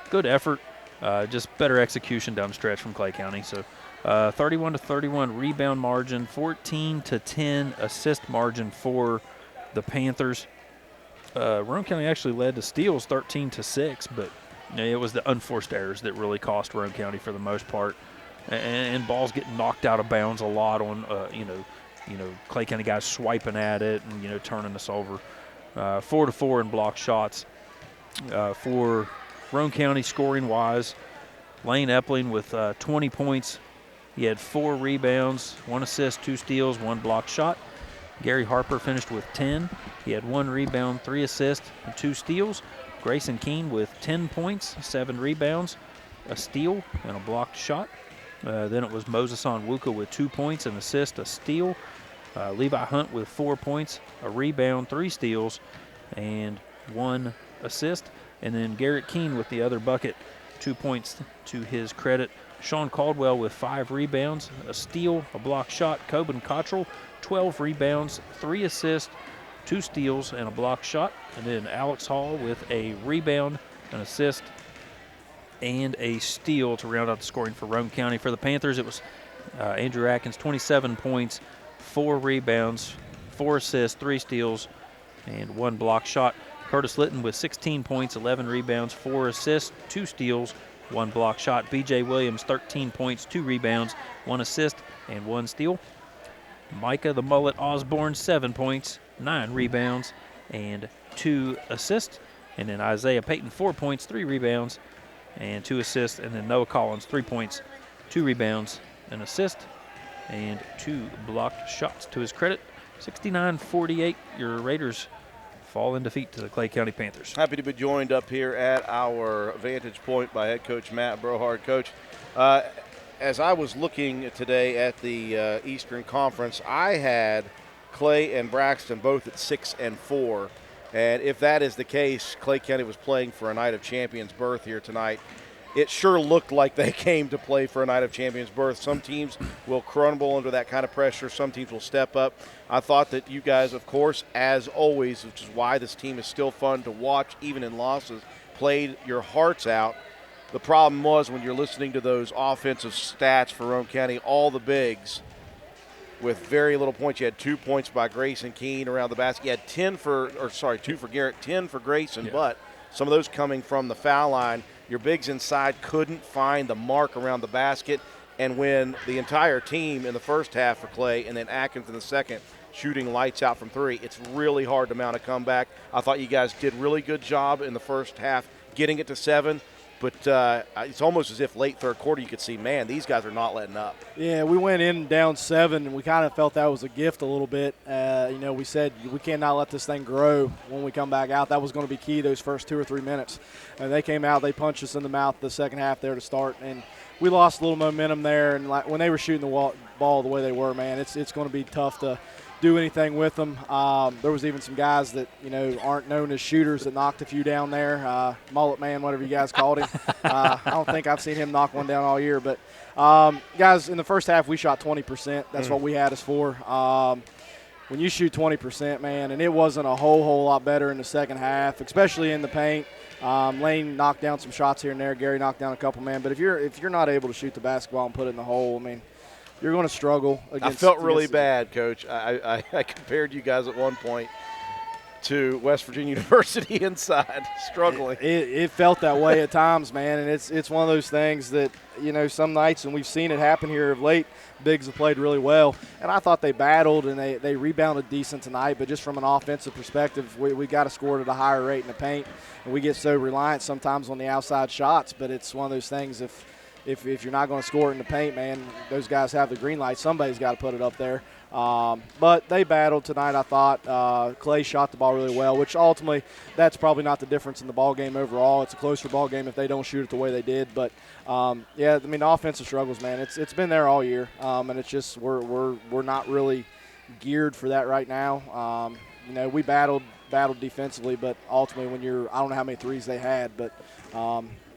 good effort, just better execution down the stretch from Clay County. So, 31-31 rebound margin, 14-10 assist margin for the Panthers. Roane County actually led the steals 13-6, but it was the unforced errors that really cost Roane County for the most part, and balls getting knocked out of bounds a lot on Clay County guys swiping at it and turning us over. 4-4 in block shots for Roane County scoring wise. Lane Epling with 20 points. He had 4 rebounds, 1 assist, 2 steals, 1 block shot. Gary Harper finished with 10. He had 1 rebound, 3 assists, and 2 steals. Grayson Keene with 10 points, 7 rebounds, a steal, and a blocked shot. Then it was Moses Onwuka with 2 points, an assist, a steal. Levi Hunt with 4 points, a rebound, 3 steals, and 1 assist. And then Garrett Keene with the other bucket, 2 points to his credit. Sean Caldwell with 5 rebounds, a steal, a block shot. Coben Cottrell, 12 rebounds, 3 assists, 2 steals, and a block shot. And then Alex Hall with a rebound, an assist, and a steal to round out the scoring for Roane County. For the Panthers, it was Andrew Atkins, 27 points, 4 rebounds, 4 assists, 3 steals, and 1 block shot. Curtis Litton with 16 points, 11 rebounds, 4 assists, 2 steals, 1 block shot. B.J. Williams, 13 points, 2 rebounds, 1 assist, and 1 steal. Micah the Mullet Osborne, 7 points, 9 rebounds, and 2 assists. And then Isaiah Payton, 4 points, 3 rebounds, and 2 assists. And then Noah Collins, 3 points, 2 rebounds, an assist, and 2 blocked shots. To his credit, 69-48, your Raiders fall in defeat to the Clay County Panthers. Happy to be joined up here at our vantage point by head coach Matt Brohard. Coach, as I was looking today at the Eastern Conference, I had Clay and Braxton both at 6 and 4. And if that is the case, Clay County was playing for a night of champions berth here tonight. It sure looked like they came to play for a night of champions berth. Some teams will crumble under that kind of pressure. Some teams will step up. I thought that you guys, of course, as always, which is why this team is still fun to watch, even in losses, played your hearts out. The problem was when you're listening to those offensive stats for Roane County, all the bigs with very little points. You had 2 points by Grayson Keene around the basket. You had 2 for Garrett, 10 for Grayson, but some of those coming from the foul line. Your bigs inside couldn't find the mark around the basket. And when the entire team in the first half for Clay and then Atkins in the second shooting lights out from 3, it's really hard to mount a comeback. I thought you guys did really good job in the first half getting it to 7. But it's almost as if late third quarter you could see, man, these guys are not letting up. Yeah, we went in down 7, and we kind of felt that was a gift a little bit. We said we cannot let this thing grow when we come back out. That was going to be key those first 2 or 3 minutes. And they came out, they punched us in the mouth the second half there to start, and we lost a little momentum there. And when they were shooting the ball the way they were, man, it's going to be tough to do anything with them. There was even some guys that aren't known as shooters that knocked a few down there. Mullet Man, whatever you guys called him. I don't think I've seen him knock one down all year. But guys, in the first half we shot 20%. That's what we had us for. When you shoot 20%, man, and it wasn't a whole lot better in the second half, especially in the paint. Lane knocked down some shots here and there. Gary knocked down a couple, man. But if you're not able to shoot the basketball and put it in the hole, I mean, you're going to struggle against. I felt really bad, Coach. I compared you guys at one point to West Virginia University inside, struggling. It felt that way at times, man, and it's one of those things that, some nights, and we've seen it happen here of late, bigs have played really well. And I thought they battled and they rebounded decent tonight, but just from an offensive perspective, we got to score at a higher rate in the paint, and we get so reliant sometimes on the outside shots. But it's one of those things, if you're not going to score in the paint, man, those guys have the green light. Somebody's got to put it up there. But they battled tonight, I thought. Clay shot the ball really well, which ultimately that's probably not the difference in the ball game overall. It's a closer ball game if they don't shoot it the way they did. But, the offensive struggles, man, it's been there all year. And it's just we're not really geared for that right now. We battled defensively, but ultimately I don't know how many threes they had, but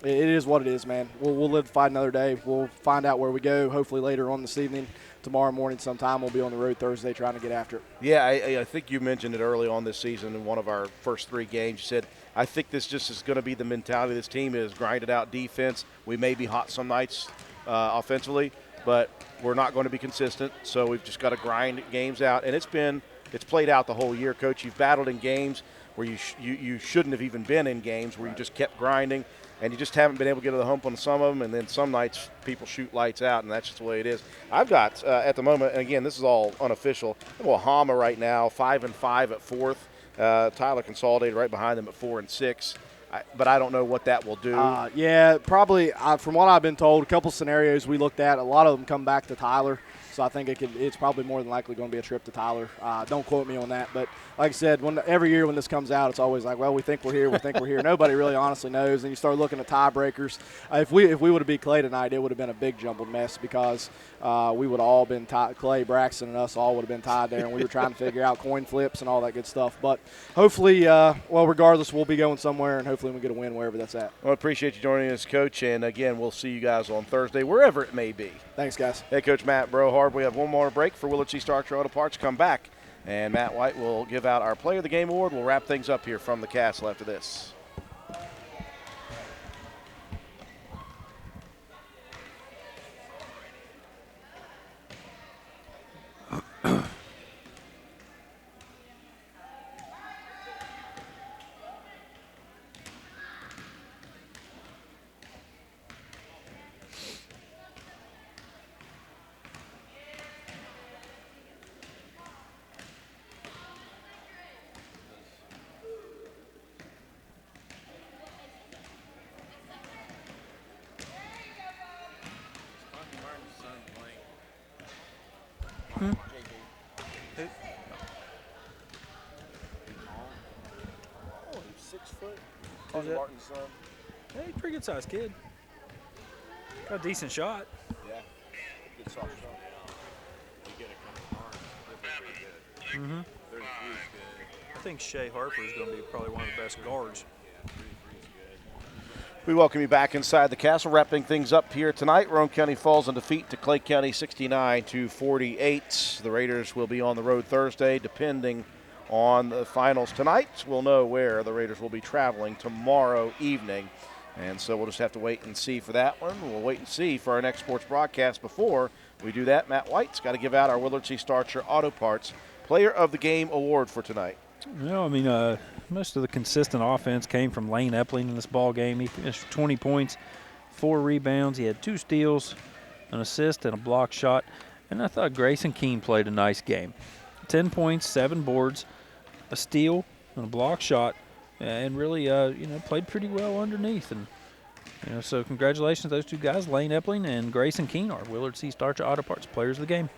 it is what it is, man. We'll live to fight another day. We'll find out where we go, hopefully later on this evening. Tomorrow morning sometime we'll be on the road Thursday trying to get after it. Yeah, I think you mentioned it early on this season in one of our first 3 games. You said, I think this just is going to be the mentality of this team is grinded out defense. We may be hot some nights offensively, but we're not going to be consistent, so we've just got to grind games out. And it's played out the whole year, Coach. You've battled in games where you shouldn't have even been in games, where you just kept grinding, and you just haven't been able to get to the hump on some of them. And then some nights people shoot lights out, and that's just the way it is. I've got at the moment, and again, this is all unofficial. Well, Hama right now 5-5 at fourth. Tyler Consolidated right behind them at 4 and 6. But I don't know what that will do. Yeah, probably. From what I've been told, a couple scenarios we looked at, a lot of them come back to Tyler. So I think it's probably more than likely going to be a trip to Tyler. Don't quote me on that. But like I said, every year when this comes out, it's always like, well, we think we're here. Nobody really honestly knows. And you start looking at tiebreakers. If we would have beat Clay tonight, it would have been a big jumbled mess because we would have all been tied. Clay, Braxton, and us all would have been tied there. And we were trying to figure out coin flips and all that good stuff. But hopefully, regardless, we'll be going somewhere, and hopefully we get a win wherever that's at. Well, I appreciate you joining us, Coach. And, again, we'll see you guys on Thursday, wherever it may be. Thanks, guys. Hey, Coach Matt Brohard. We have one more break for Willard C. Starcher Auto Parts. Come back, and Matt White will give out our Player of the Game award. We'll wrap things up here from the Castle after this. Martin's son. Hey, pretty good sized kid. Got a decent shot. Yeah. Good soft shot. Mm-hmm. I think Shea Harper is going to be probably one of the best guards. We welcome you back inside the Castle, wrapping things up here tonight. Roane County falls in defeat to Clay County 69-48. The Raiders will be on the road Thursday, depending on the finals tonight. We'll know where the Raiders will be traveling tomorrow evening. And so we'll just have to wait and see for that one. We'll wait and see for our next sports broadcast. Before we do that, Matt White's got to give out our Willard C. Starcher Auto Parts Player of the Game award for tonight. No, I mean, most of the consistent offense came from Lane Epling in this ball game. He finished with 20 points, 4 rebounds. He had 2 steals, an assist, and a block shot. And I thought Grayson Keene played a nice game. 10 points, 7 boards, a steal, and a block shot, and really, played pretty well underneath. And so congratulations to those 2 guys, Lane Epling and Grayson Keene, our Willard C. Starcher Auto Parts players of the game.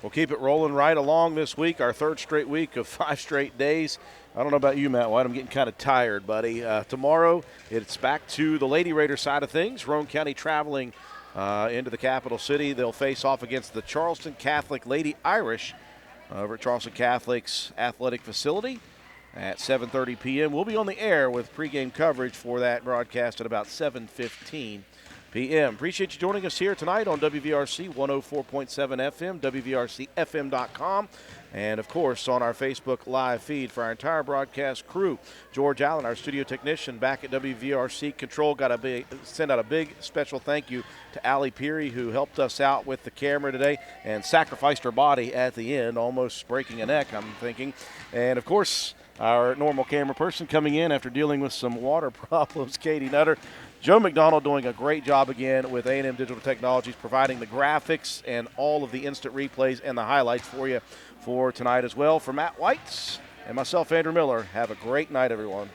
We'll keep it rolling right along this week, our 3rd straight week of 5 straight days. I don't know about you, Matt White. I'm getting kind of tired, buddy. Tomorrow, it's back to the Lady Raider side of things. Roane County traveling into the capital city. They'll face off against the Charleston Catholic Lady Irish over at Charleston Catholic's athletic facility at 7:30 p.m. We'll be on the air with pregame coverage for that broadcast at about 7:15 p.m. Appreciate you joining us here tonight on WVRC 104.7 FM, WVRCFM.com, and, of course, on our Facebook live feed for our entire broadcast crew. George Allen, our studio technician back at WVRC Control, got to send out a big special thank you to Allie Peary, who helped us out with the camera today and sacrificed her body at the end, almost breaking a neck, I'm thinking. And, of course, our normal camera person coming in after dealing with some water problems, Katie Nutter. Joe McDonald doing a great job again with A&M Digital Technologies, providing the graphics and all of the instant replays and the highlights for you for tonight as well. For Matt White and myself, Andrew Miller, have a great night, everyone.